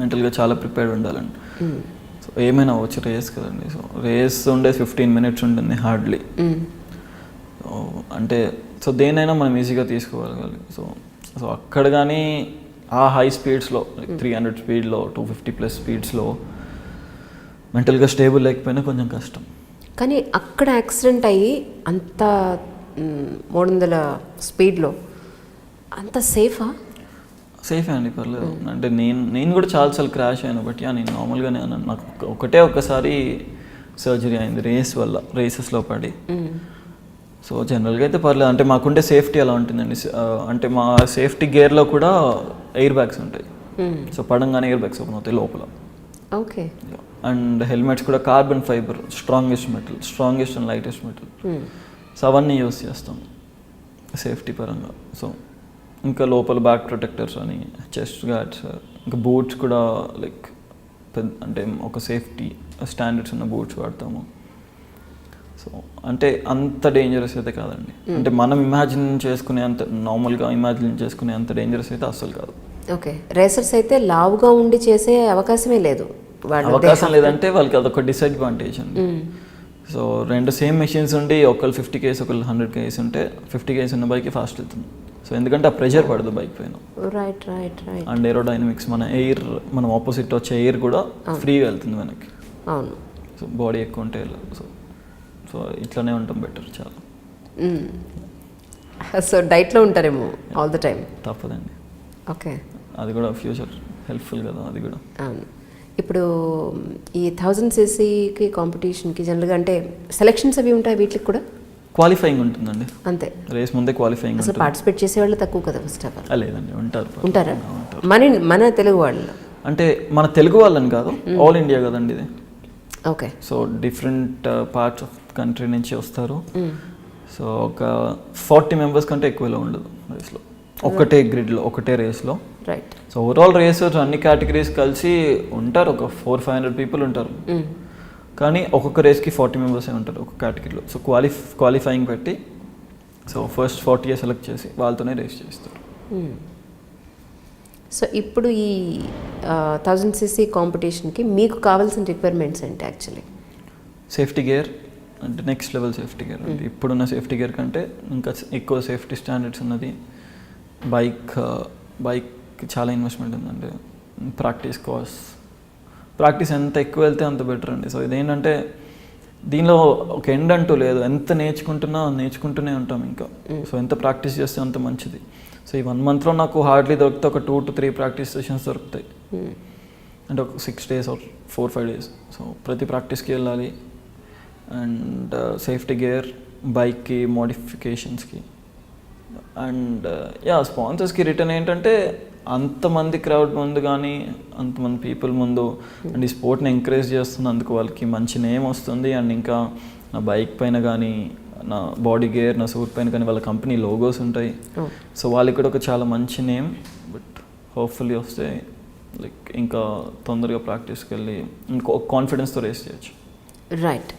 మెంటల్గా చాలా ప్రిపేర్డ్ ఉండాలండి. సో ఏమైనా వచ్చి రేస్ కదండి. సో రేస్ ఉండే 15 minutes ఉంటుంది హార్డ్లీ. అంటే సో దేనైనా మనం ఈజీగా తీసుకోగలగాలి. సో అక్కడ కానీ ఆ హై స్పీడ్స్లో 300 స్పీడ్లో 250+ స్పీడ్స్లో మెంటల్గా స్టేబుల్ లేకపోయినా కొంచెం కష్టం. కానీ అక్కడ యాక్సిడెంట్ అయ్యి అంత 300 స్పీడ్లో అంత సేఫా? సేఫే అండి, పర్లేదు. అంటే నేను కూడా చాలాసార్లు క్రాష్ అయ్యాను. బట్ నేను నార్మల్గానే అన్నాను. నాకు ఒకసారి సర్జరీ అయింది రేసెస్లో పడి. సో జనరల్గా అయితే పర్లేదు. అంటే మాకుంటే సేఫ్టీ అలా ఉంటుందండి. అంటే మా సేఫ్టీ గేర్లో కూడా ఎయిర్ బ్యాగ్స్ ఉంటాయి. సో పడంగానే ఎయిర్ బ్యాగ్స్ ఓపెన్ అవుతాయి లోపల. ఓకే, అండ్ హెల్మెట్స్ కూడా carbon fibre, strongest and lightest metal. So అవన్నీ యూస్ చేస్తాం సేఫ్టీ పరంగా. సో ఇంకా లోపల బ్యాక్ ప్రొటెక్టర్స్ అని, చెస్ట్ గార్డ్స్, ఇంకా బూట్స్ కూడా లైక్ అంటే ఒక సేఫ్టీ స్టాండర్డ్స్ ఉన్న బూట్స్ వాడతాము. సో అంటే అంత డేంజరస్ అయితే కాదండి. అంటే మనం నార్మల్గా ఇమాజిన్ చేసుకునే అంత డేంజరస్ అయితే అస్సలు కాదు. ఓకే, రేసర్స్ అయితే లావుగా ఉండి చేసే అవకాశమే లేదు. అవకాశం లేదంటే వాళ్ళకి అదొక డిసడ్వాంటేజ్ అండి. సో 2 సేమ్ మెషిన్స్ ఉండి ఒకళ్ళు 50 kgs ఒకళ్ళు 100 kgs ఉంటే 50 kgs ఉన్న బైక్ ఫాస్ట్ వెళ్తుంది. సో ఎందుకంటే ఆ ప్రెషర్ పడదు బైక్ పైన. రైట్. అండ్ ఏరోడైనమిక్స్, మనం ఆపోజిట్ వచ్చే ఎయిర్ కూడా ఫ్రీగా వెళ్తుంది మనకి. అవును. సో బాడీ ఎక్కువ ఉంటే సో ఇట్లానే ఉంటాం బెటర్ చాలా. సో డైట్లో ఉంటారేమో ఆల్ ద టైమ్? తప్పదండి. ఓకే, అది కూడా ఫ్యూచర్ హెల్ప్ఫుల్ కదా అది కూడా. అవును. ఇప్పుడు ఈ 1000cc కాంపిటీషన్కి జనరల్గా అంటే సెలక్షన్స్ అవి ఉంటాయి వీటికి కూడా? క్వాలిఫైయింగ్ ఉంటుందండి అంతే, రేస్ ముందే క్వాలిఫైయింగ్. అసలు పార్టిసిపేట్ చేసే వాళ్ళు తక్కువ కదా ఫస్ట్ ఆఫ్ ఆల్? లేదండి, ఉంటారా? మన తెలుగు వాళ్ళు అంటే మన తెలుగు వాళ్ళని కాదు, ఆల్ ఇండియా కదండి ఇది. Okay, so different parts of country నుంచి వస్తారు. సో ఒక 40 members కంటే ఎక్కువలో ఉండదు రేస్లో, ఒకటే గ్రిడ్లో ఒకటే రేస్లో. రైట్. సో ఓవరాల్ రేసర్స్ అన్ని కేటగిరీస్ కలిసి ఉంటారు, ఒక 400-500 people ఉంటారు. కానీ ఒక్కొక్క రేస్కి 40 members ఉంటారు ఒక కేటగిరీలో. సో క్వాలిఫైయింగ్ పెట్టి సో ఫస్ట్ 40 సెలెక్ట్ చేసి వాళ్ళతోనే రేస్ చేస్తారు. సో ఇప్పుడు ఈ 1000cc కాంపిటీషన్కి మీకు కావాల్సిన రిక్వైర్మెంట్స్ ఏంటి యాక్చువల్లీ? సేఫ్టీ గేర్ అంటే నెక్స్ట్ లెవెల్ సేఫ్టీ గేర్ అంటే ఇప్పుడున్న సేఫ్టీ గేర్ కంటే ఇంకా ఎక్కువ సేఫ్టీ స్టాండర్డ్స్ ఉన్నది. బైక్ చాలా ఇన్వెస్ట్మెంట్ ఉందండి. ప్రాక్టీస్ ఎంత ఎక్కువ వెళ్తే అంత బెటర్ అండి. సో ఇదేంటంటే దీనిలో ఒక ఎండ్ అంటూ లేదు, ఎంత నేర్చుకుంటూనే ఉంటాం ఇంకా. సో ఎంత ప్రాక్టీస్ చేస్తే అంత మంచిది. సో ఈ 1 monthలో నాకు హార్డ్లీ దొరికితే ఒక 2 to 3 ప్రాక్టీస్ సెషన్స్ దొరుకుతాయి. అంటే ఒక 6 days or 4-5 days. సో ప్రతి ప్రాక్టీస్కి వెళ్ళాలి. అండ్ సేఫ్టీ గేర్, బైక్కి, మోడిఫికేషన్స్కి. అండ్ స్పాన్సర్స్కి రిటర్న్ ఏంటంటే అంతమంది క్రౌడ్ ముందు కానీ అంతమంది పీపుల్ ముందు అండ్ ఈ స్పోర్ట్ని ఎంకరేజ్ చేస్తున్నందుకు వాళ్ళకి మంచి నేమ్ వస్తుంది. అండ్ ఇంకా నా బైక్ పైన కానీ, నా బాడీ గేర్, నా సూట్ పైన కానీ వాళ్ళ కంపెనీ లోగోస్ ఉంటాయి. సో వాళ్ళకి కూడా ఒక చాలా మంచి నేమ్. బట్ హోప్ఫుల్లీ వస్తే లైక్ ఇంకా తొందరగా ప్రాక్టీస్కి వెళ్ళి ఇంకో కాన్ఫిడెన్స్తో రేస్ చేయొచ్చు. రైట్.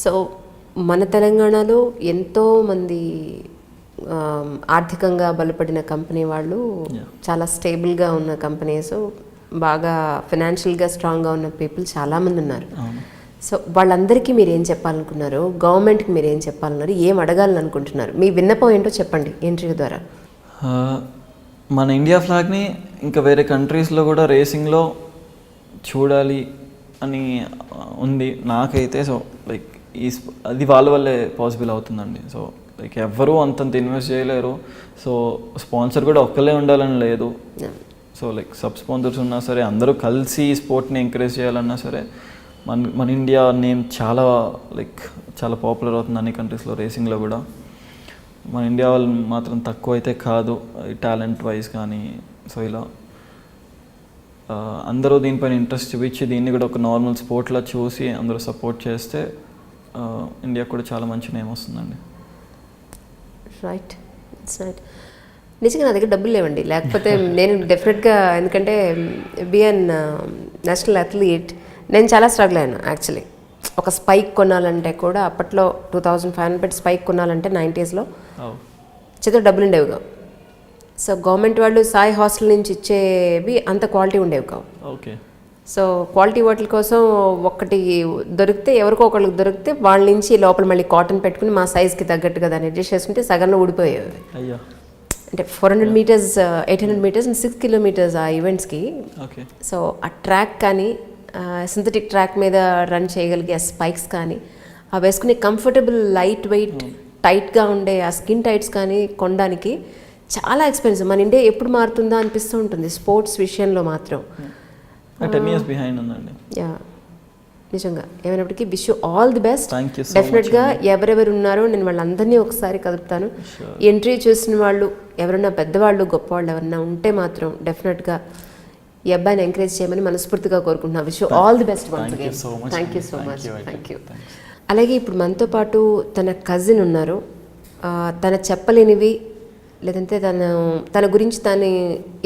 సో మన తెలంగాణలో ఎంతోమంది ఆర్థికంగా బలపడిన కంపెనీ వాళ్ళు, చాలా స్టేబుల్గా ఉన్న కంపెనీస్, బాగా ఫినాన్షియల్గా స్ట్రాంగ్గా ఉన్న పీపుల్ చాలామంది ఉన్నారు. సో వాళ్ళందరికీ మీరు ఏం చెప్పాలనుకున్నారు? గవర్నమెంట్కి మీరు ఏం చెప్పాలన్నారు? ఏం అడగాలని అనుకుంటున్నారు? మీ విన్నపం ఏంటో చెప్పండి ఇంటర్వ్యూ ద్వారా. మన ఇండియా ఫ్లాగ్ని ఇంకా వేరే కంట్రీస్లో కూడా రేసింగ్లో చూడాలి అని ఉంది నాకైతే. సో లైక్ అది వాళ్ళ వల్లే పాసిబుల్ అవుతుందండి. సో లైక్ ఎవ్వరూ అంతంత ఇన్వెస్ట్ చేయలేరు. సో స్పాన్సర్ కూడా ఒక్కలే ఉండాలని లేదు. సో లైక్ సబ్ స్పాన్సర్స్ ఉన్నా సరే, అందరూ కలిసి స్పోర్ట్ని ఎంకరేజ్ చేయాలన్నా సరే, మన ఇండియా నేమ్ చాలా పాపులర్ అవుతుంది అన్ని కంట్రీస్లో, రేసింగ్లో కూడా. మన ఇండియా వాళ్ళు మాత్రం తక్కువ అయితే కాదు టాలెంట్ వైజ్ కానీ. సో ఇలా అందరూ దీనిపైన ఇంట్రెస్ట్ చూపించి దీన్ని కూడా ఒక నార్మల్ స్పోర్ట్లా చూసి అందరూ సపోర్ట్ చేస్తే ఇండియా కూడా చాలా మంచి నేమ్ వస్తుందండి. Right, it's right. నిజంగా నా దగ్గర డబ్బులు లేవండి, లేకపోతే నేను డెఫినెట్గా, ఎందుకంటే బీఎన్ నేషనల్ అథ్లీట్ నేను చాలా స్ట్రగుల్ అయ్యాను యాక్చువల్లీ. ఒక స్పైక్ కొనాలంటే కూడా అప్పట్లో 2500 స్పైక్ కొనాలంటే 90sలో చేతిలో డబ్బులు ఉండేవి కావు. సో గవర్నమెంట్ వాళ్ళు సాయి హాస్టల్ నుంచి ఇచ్చేవి అంత క్వాలిటీ ఉండేవి కావు. ఓకే. సో క్వాలిటీ వాటిల కోసం ఒకటి దొరికితే, ఎవరికో ఒకరికి దొరికితే వాళ్ళ నుంచి లోపల మళ్ళీ కాటన్ పెట్టుకుని మా సైజ్కి తగ్గట్టుగా దాన్ని అడ్జస్ట్ చేసుకుంటే సగంలో ఊడిపోయేవి. అయ్యా. అంటే 400 meters, 800 meters and 6 kilometers ఆ ఈవెంట్స్కి. ఓకే. సో ఆ ట్రాక్ కానీ, సింథటిక్ ట్రాక్ మీద రన్ చేయగలిగే ఆ స్పైక్స్ కానీ, ఆ వేసుకునే కంఫర్టబుల్ లైట్ వెయిట్ టైట్గా ఉండే ఆ స్కిన్ టైట్స్ కానీ కొనడానికి చాలా ఎక్స్పెన్సివ్. మన ఇండియా ఎప్పుడు మారుతుందా అనిపిస్తూ ఉంటుంది స్పోర్ట్స్ విషయంలో మాత్రం. 10 years బిహైండ్ ఉందండి. యా, నిజంగా. ఏమైనప్పటికీ wish you all the best. So డెఫినెట్గా ఎవరెవరు ఉన్నారో నేను వాళ్ళందరినీ ఒకసారి కదుపుతాను. ఎంట్రీ చూసిన వాళ్ళు ఎవరైనా పెద్దవాళ్ళు, గొప్పవాళ్ళు ఎవరైనా ఉంటే మాత్రం డెఫినెట్గా ఈ అబ్బాయిని ఎంకరేజ్ చేయమని మనస్ఫూర్తిగా కోరుకుంటున్నాను. Wish you all the best. Thank you so much. Thank you. అలాగే ఇప్పుడు మనతో పాటు తన కజిన్ ఉన్నారు. తన చెప్పలేనివి, లేదంటే తన గురించి తను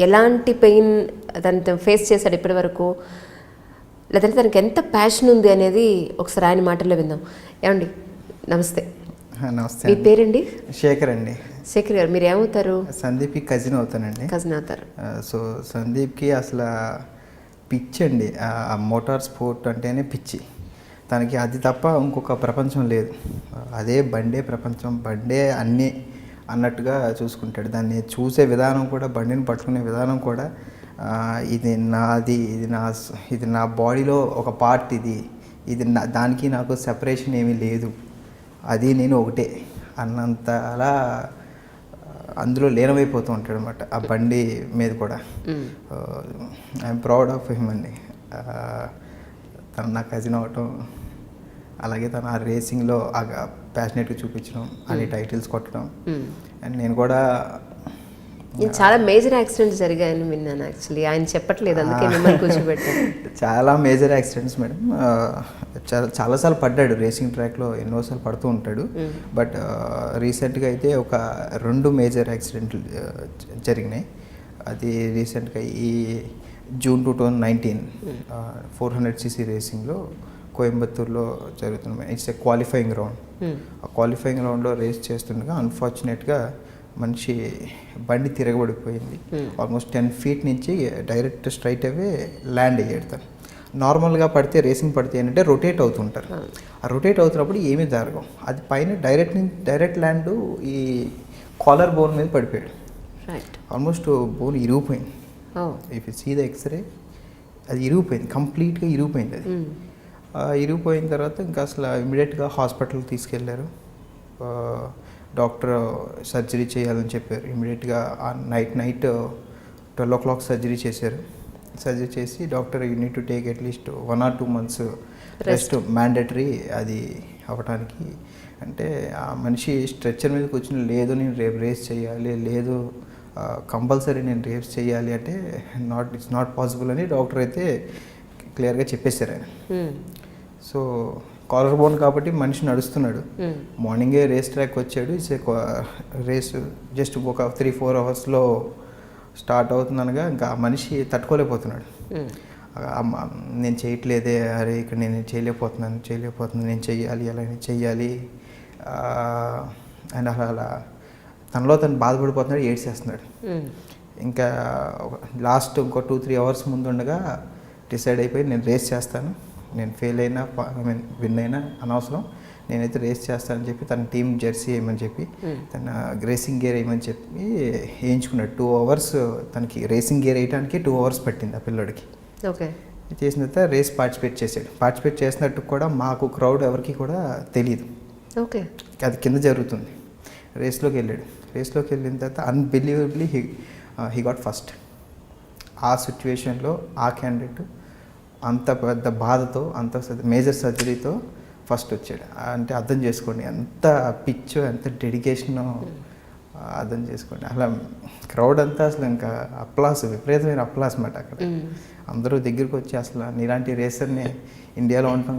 ఎలాంటి పెయిన్ తను ఫేస్ చేశాడు ఇప్పటి వరకు, లేదంటే తనకి ఎంత ప్యాషన్ ఉంది అనేది ఒకసారి ఆయన మాటల్లో విందాం. ఏమండి, నమస్తే. నమస్తే. మీ పేరండి? శేఖర్ అండి. శేఖర్ గారు, మీరు ఏమవుతారు? సందీప్కి కజిన్ అవుతానండి. కజిన్ అవుతారు. సో సందీప్కి అసలు పిచ్చి అండి, మోటార్ స్పోర్ట్ అంటేనే పిచ్చి తనకి. అది తప్ప ఇంకొక ప్రపంచం లేదు. అదే బండే ప్రపంచం, బండే అన్నీ అన్నట్టుగా చూసుకుంటాడు. దాన్ని చూసే విధానం కూడా, బండిని పట్టుకునే విధానం కూడా, ఇది నాది, ఇది నా బాడీలో ఒక పార్ట్, ఇది దానికి నాకు సెపరేషన్ ఏమీ లేదు, అది నేను ఒకటే అన్నంత అలా అందులో లీనమైపోతూ ఉంటాడు అనమాట ఆ బండి మీద కూడా. ఐఎమ్ ప్రౌడ్ ఆఫ్ హిమ్ అండి. తను నా కజిన్ అవటం, అలాగే తను ఆ రేసింగ్లో ప్యాషనేట్గా చూపించడం, అన్ని టైటిల్స్ కొట్టడం. అండ్ నేను కూడా చాలా మేజర్ యాక్సిడెంట్స్ జరిగాయని విన్నాను యాక్చువల్లీ. ఆయన చెప్పట్లేదు, అందుకే మిమ్మల్ని కూర్చోబెట్టాను. చాలా మేజర్ యాక్సిడెంట్స్ మేడం. చాలాసార్లు పడ్డాడు రేసింగ్ ట్రాక్లో, ఎన్నోసార్లు పడుతూ ఉంటాడు. బట్ రీసెంట్గా అయితే ఒక 2 మేజర్ యాక్సిడెంట్లు జరిగినాయి. అది రీసెంట్గా ఈ June 2019 400cc రేసింగ్లో కోయంబత్తూర్లో జరుగుతుంది. It's a qualifying round. ఆ క్వాలిఫైయింగ్ రౌండ్లో రేస్ చేస్తుండగా అన్ఫార్చునేట్గా మనిషి బండి తిరగబడిపోయింది. ఆల్మోస్ట్ 10 feet నుంచి డైరెక్ట్ స్ట్రైట్ అవే ల్యాండ్ అయ్యాడు తను. నార్మల్గా పడితే, రేసింగ్ పడితే ఏంటంటే రొటేట్ అవుతుంటారు. ఆ రొటేట్ అవుతున్నప్పుడు ఏమీ జరగవు. అది పైన డైరెక్ట్ ల్యాండ్ ఈ కాలర్ బోన్ మీద పడిపోయాడు. రైట్. ఆల్మోస్ట్ బోన్ ఇరిగిపోయింది. ఓ. If you see the x ray అది ఇరిగిపోయింది, కంప్లీట్గా ఇరిగిపోయింది అది. ఇరిగిపోయిన తర్వాత ఇంకా అసలు ఇమీడియట్గా హాస్పిటల్కి తీసుకెళ్ళారు. డాక్టర్ సర్జరీ చేయాలని చెప్పారు. ఇమీడియట్గా నైట్ 12 o'clock సర్జరీ చేశారు. సర్జరీ చేసి doctor you need to take at least 1 or 2 months rest mandatory అది అవ్వటానికి. అంటే ఆ మనిషి స్ట్రెచ్చర్ మీద కూర్చుని లేదు నేను రేపు రేస్ చేయాలి, లేదు కంపల్సరీ నేను రేస్ చేయాలి అంటే ఇట్స్ నాట్ పాసిబుల్ అని డాక్టర్ అయితే క్లియర్గా చెప్పేశారు ఆయన. సో కాలర్ బోన్ కాబట్టి మనిషి నడుస్తున్నాడు. మార్నింగే రేస్ ట్రాక్ వచ్చాడు. రేస్ జస్ట్ ఒక 3-4 hours స్టార్ట్ అవుతుందనగా ఇంకా ఆ మనిషి తట్టుకోలేకపోతున్నాడు. నేను చేయట్లేదే, అరే ఇక్కడ నేను చేయలేకపోతున్నాను, నేను చెయ్యాలి, అలా నేను చెయ్యాలి అండ్ అలా తనలో తను బాధపడిపోతున్నాడు, ఏడ్చేస్తున్నాడు. ఇంకా లాస్ట్ ఇంకో 2-3 hours ముందు ఉండగా డిసైడ్ అయిపోయి నేను రేస్ చేస్తాను, నేను ఫెయిల్ అయినా విన్ అయినా అనవసరం, నేనైతే రేస్ చేస్తానని చెప్పి తన టీం జెర్సీ వేయమని చెప్పి తన రేసింగ్ గేర్ వేయమని చెప్పి వేయించుకున్నాడు. 2 hours తనకి రేసింగ్ గేర్ వేయడానికి 2 hours పట్టింది ఆ పిల్లడికి. ఓకే. చేసిన తర్వాత రేస్ పార్టిసిపేట్ చేశాడు. పార్టిసిపేట్ చేసినట్టు కూడా మాకు క్రౌడ్ ఎవరికి కూడా తెలియదు. ఓకే. అది కింద జరుగుతుంది. రేస్లోకి వెళ్ళాడు. రేస్లోకి వెళ్ళిన తర్వాత అన్బిలీవబుల్లీ హీ గాట్ ఫస్ట్. ఆ సిచ్యువేషన్లో ఆ క్యాండిడేట్ అంత పెద్ద బాధతో, అంత మేజర్ సర్జరీతో ఫస్ట్ వచ్చాడు. అంటే అర్థం చేసుకోండి ఎంత పిచ్చో, ఎంత డెడికేషనో అర్థం చేసుకోండి. అలా క్రౌడ్ అంతా అసలు ఇంకా అప్లాస్, విపరీతమైన అప్లాస్ మాట. అక్కడ అందరూ దగ్గరికి వచ్చి అసలు నీలాంటి రేసర్ని ఇండియాలో ఉండటం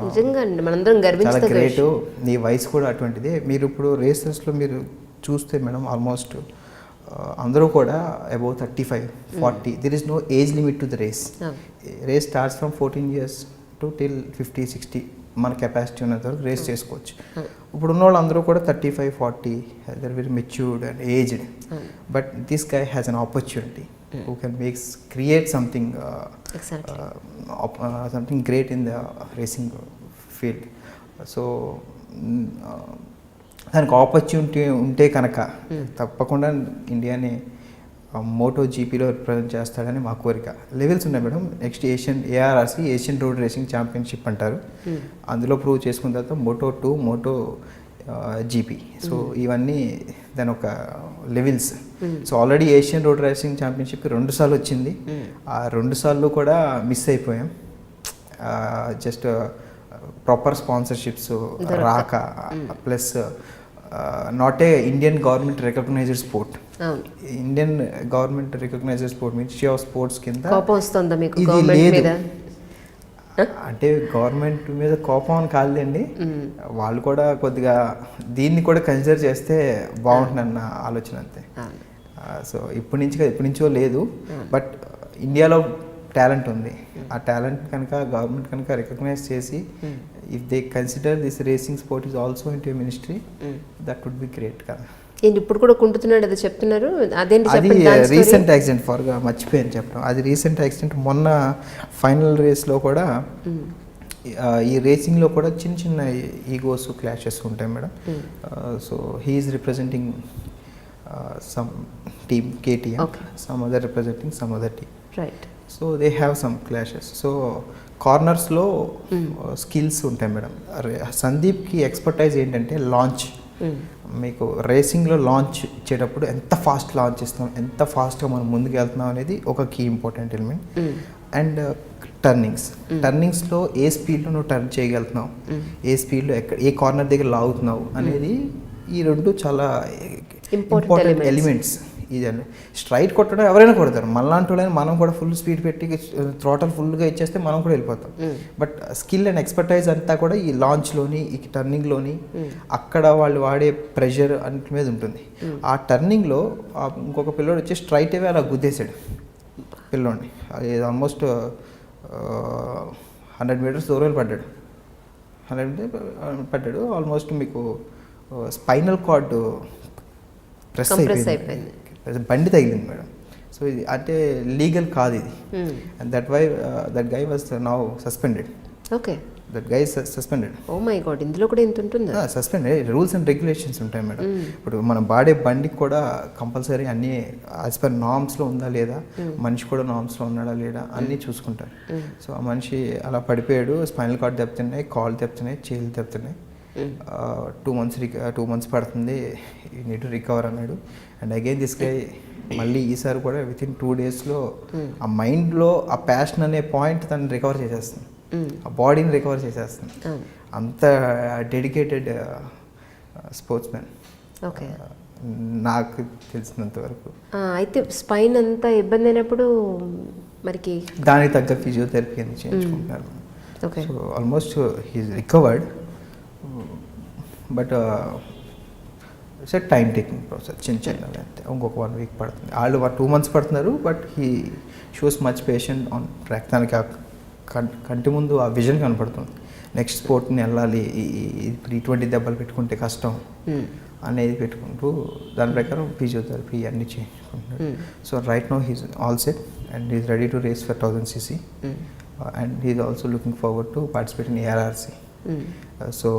నిజంగా మనందరం చాలా గర్వించదగ్గ గ్రేట్. విషయం. నీ వయసు కూడా అటువంటిదే. మీరు ఇప్పుడు రేసర్స్లో మీరు చూస్తే మేడం ఆల్మోస్ట్ అందరూ కూడా above 35-40. There is no age limit to the race. Race starts from 14 years to till 50-60 మన కెపాసిటీ ఉన్నంత వరకు రేస్ చేసుకోవచ్చు. ఇప్పుడు ఉన్న వాళ్ళు అందరూ కూడా 35-40, they're very matured and aged. But this guy has an opportunity who can create something something great in the racing field. So దానికి ఆపర్చునిటీ ఉంటే కనుక తప్పకుండా ఇండియాని మోటో జీపీలో రిప్రజెంట్ చేస్తాడని మా కోరిక. లెవెల్స్ ఉన్నాయి madam. Next ARRC Asian road racing championship అంటారు. అందులో ప్రూవ్ చేసుకున్న తర్వాత Moto2, Moto GP. సో ఇవన్నీ దాని ఒక levels. So already Asian road racing ఛాంపియన్షిప్కి 2 సార్లు వచ్చింది. ఆ 2 సార్లు కూడా మిస్ అయిపోయాం. జస్ట్ ప్రాపర్ స్పాన్సర్షిప్స్ రాక, plus not a Indian government recognised sport. Indian government recognised sport, ministry of sports కింద కోపం వస్తుందా మీకు ఇది గవర్నమెంట్ మీద? అంటే గవర్నమెంట్ మీద కోపం అని కాదండి, వాళ్ళు కూడా కొద్దిగా దీన్ని కూడా కన్సిడర్ చేస్తే బాగుంటుందన్న ఆలోచన అంతే. సో ఇప్పటి నుంచో లేదు, బట్ ఇండియాలో టాలెంట్ ఉంది. ఆ టాలెంట్ కనుక గవర్నమెంట్ కనుక రికగ్నైజ్ చేసి if they consider this racing sport is also into ministry, that would be great కదా. ఏంటి ఇప్పుడు కూడా కుంటున్నాడు అది చెప్తున్నారు? అదేంటి అది రీసెంట్ యాక్సిడెంట్ ఫర్గా మర్చిపోయాను చెప్పడం. అది రీసెంట్ యాక్సిడెంట్. మొన్న ఫైనల్ రేస్లో కూడా ఈ రేసింగ్లో కూడా చిన్న చిన్న ఈగోస్ క్లాషెస్ ఉంటాయి madam. So he is representing some team KTM, some other representing some other team. Right. So they have some clashes. So కార్నర్స్లో స్కిల్స్ ఉంటాయి మేడం. సందీప్కి ఎక్స్పర్టైజ్ ఏంటంటే లాంచ్. మీకు రేసింగ్లో లాంచ్ ఇచ్చేటప్పుడు ఎంత ఫాస్ట్ లాంచ్ ఇస్తాం, ఎంత ఫాస్ట్గా మనం ముందుకు వెళ్తున్నాం అనేది ఒక కీ ఇంపార్టెంట్ ఎలిమెంట్. అండ్ టర్నింగ్స్లో ఏ స్పీడ్లో నువ్వు టర్న్ చేయగలుగుతున్నావు, ఏ స్పీడ్లో ఏ కార్నర్ దగ్గర లాగుతున్నావు అనేది, ఈ 2 చాలా ఇంపార్టెంట్ ఎలిమెంట్స్. ఇదండి స్ట్రైట్ కొట్టడం ఎవరైనా కొడతారు, మనలాంటి వాళ్ళని మనం కూడా ఫుల్ స్పీడ్ పెట్టి థ్రాటల్ ఫుల్గా ఇచ్చేస్తే మనం కూడా వెళ్ళిపోతాం. బట్ స్కిల్ అండ్ ఎక్స్పర్టైజ్ అంతా కూడా ఈ లాంచ్లోని, ఈ టర్నింగ్లోని, అక్కడ వాళ్ళు వాడే ప్రెషర్ అన్నిటి మీద ఉంటుంది. ఆ టర్నింగ్లో ఇంకొక పిల్లోడు వచ్చి స్ట్రైట్ అవే అలా గుద్దేశాడు పిల్లోడిని. అది ఆల్మోస్ట్ 100 meters దూరం పడ్డాడు. 100 పడ్డాడు. ఆల్మోస్ట్ మీకు స్పైనల్ కార్డ్ ప్రెస్ అయిపోయింది, బండి తగిలింది మేడం. సో ఇది అంటే లీగల్ కాదు ఇది. And that guy was now suspended. Okay. That guy suspended. Oh my god, ఇందులో కూడా ఇంత ఉంటుందా? సస్పెండెడ్. రూల్స్ అండ్ రెగ్యులేషన్స్ ఉంటాయి మేడం. ఇప్పుడు మనం వాడే బండికి కూడా కంపల్సరీ అన్నీ యాజ్ పర్ నార్మ్స్లో ఉందా లేదా, మనిషి కూడా నార్మ్స్లో ఉన్నాడా లేదా అన్నీ చూసుకుంటారు. సో ఆ మనిషి అలా పడిపోయాడు, స్పైనల్ కార్డ్ దెబ్బతున్నాయి, కాళ్ళు దెబ్బతున్నాయి, చేతులు దెబ్బతున్నాయి, 2 months పడుతుంది, యూ నీడ్ టు రికవర్ అన్నాడు. అండ్ అగైన్ దిస్ గై మళ్ళీ ఈసారి కూడా వితిన్ 2 daysలో ఆ మైండ్లో ఆ ప్యాషన్ అనే పాయింట్ తను రికవర్ చేసేస్తుంది, ఆ బాడీని రికవర్ చేసేస్తుంది. అంత డెడికేటెడ్ స్పోర్ట్స్ మ్యాన్ ఓకే, నాకు తెలిసినంత వరకు. అయితే స్పైన్ అంతా ఇబ్బంది అయినప్పుడు మరికి దానికి తగ్గ ఫిజియోథెరపీ అని చేయించుకుంటున్నారు. Okay, so almost he is recovered, but it's time taking process. చిన్నవి అంతే, ఇంకొక 1 week పడుతుంది. వాళ్ళు 2 months పడుతున్నారు, but he shows much patient on track. దానికి ఆ కంటి ముందు ఆ విజన్ కనపడుతుంది, నెక్స్ట్ స్పోర్ట్ని వెళ్ళాలి, ఇప్పుడు ఇటువంటి దెబ్బలు పెట్టుకుంటే కష్టం అనేది పెట్టుకుంటూ దాని ప్రకారం ఫిజియోథెరపీ అన్నీ చేయించుకుంటున్నాడు. So right now he's all set and he's ready to race for 1000 cc and he is also looking forward to participate in ARRC. So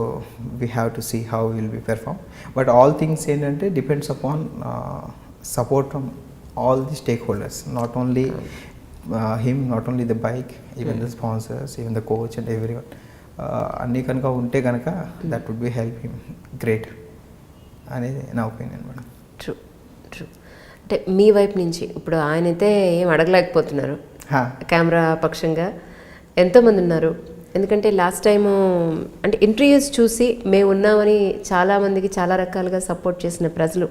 we have to see how he will be perform, but all things ఏంటంటే depends upon support from all the stakeholders, not only him, not only the bike, even the sponsors, even the coach and everyone. అన్నీ కనుక ఉంటే కనుక that would be help him great అనేది నా opinion madam. True true. అంటే మీ వైపు నుంచి ఇప్పుడు ఆయనైతే ఏం అడగలేకపోతున్నారు కెమెరా పక్షంగా, ఎంతోమంది ఉన్నారు. ఎందుకంటే లాస్ట్ టైము అంటే ఇంటర్వ్యూస్ చూసి మేము ఉన్నామని చాలామందికి చాలా రకాలుగా సపోర్ట్ చేసిన ప్రజలు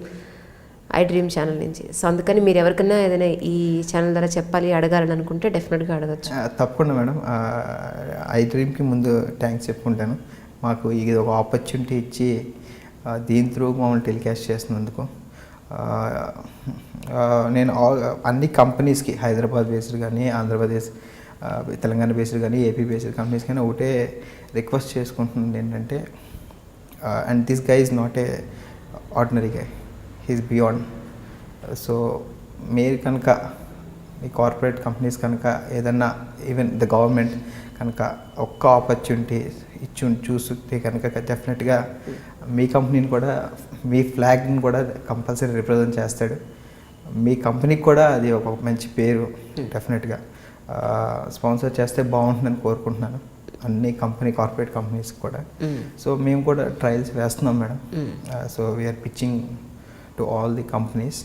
ఐ డ్రీమ్ ఛానల్ నుంచి. సో అందుకని మీరు ఎవరికైనా ఏదైనా ఈ ఛానల్ ద్వారా చెప్పాలి, అడగాలని అనుకుంటే డెఫినెట్గా అడగచ్చు. తప్పకుండా మేడం. ఐ డ్రీమ్కి ముందు థ్యాంక్స్ చెప్పుకుంటాను, మాకు ఇది ఒక ఆపర్చునిటీ ఇచ్చి దీని త్రూ మమ్మల్ని టెలికాస్ట్ చేస్తున్నందుకు. నేను అన్ని కంపెనీస్కి, హైదరాబాద్ బేస్డ్ కానీ, ఆంధ్రప్రదేశ్ తెలంగాణ బేస్డ్ కానీ, ఏపీ బేస్డ్ కంపెనీస్ కానీ ఒకటే రిక్వెస్ట్ చేసుకుంటున్నాను ఏంటంటే, and this guy is not a ordinary guy, he's beyond. So మీరు కనుక ఈ కార్పొరేట్ కంపెనీస్ కనుక ఏదన్నా, ఈవెన్ ద గవర్నమెంట్ కనుక ఒక్క ఆపర్చునిటీ చూస్తే కనుక డెఫినెట్గా మీ కంపెనీని కూడా, మీ ఫ్లాగ్ని కూడా కంపల్సరీ రిప్రజెంట్ చేస్తాడు. మీ కంపెనీకి కూడా అది ఒక మంచి పేరు డెఫినెట్గా స్పాన్సర్ చేస్తే బాగుంటుందని కోరుకుంటున్నాను, అన్ని కార్పొరేట్ కంపెనీస్ కూడా. సో మేము కూడా ట్రయల్స్ వేస్తున్నాం madam. So we're pitching to all the companies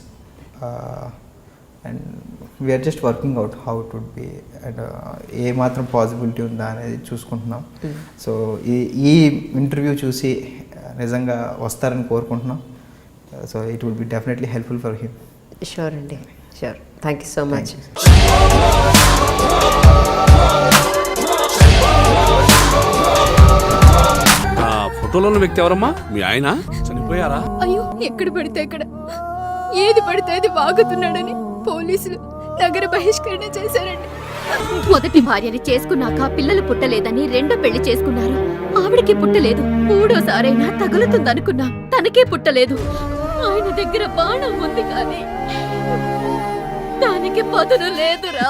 and we're just working out how it would be and ఏ మాత్రం పాసిబిలిటీ ఉందా అనేది చూసుకుంటున్నాం. సో ఈ ఇంటర్వ్యూ చూసి నిజంగా వస్తారని కోరుకుంటున్నాం. So it will be definitely helpful for him. Sure అండి, sure. Thank you so much. ఫోటోలో ఉన్న వ్యక్తి ఎవరమ్మా? మీ ఆయన చనిపోయారా? అయ్యో, ఎక్కడ పడితే అక్కడ, ఏది పడితే అది వాగుతున్నాడని పోలీసులు నగర బహిష్కరణ చేశారండి. మొదటి భార్యని చేసుకున్నాక పిల్లలు పుట్టలేదని రెండో పెళ్లి చేసుకున్నారు. ఆవిడకి పుట్టలేదు. మూడోసారైనా తగులుతుందనుకున్నా, తనకే పుట్టలేదు. ఆయన దగ్గర బాణం ఉంది కానీ దానికి పదును లేదురా.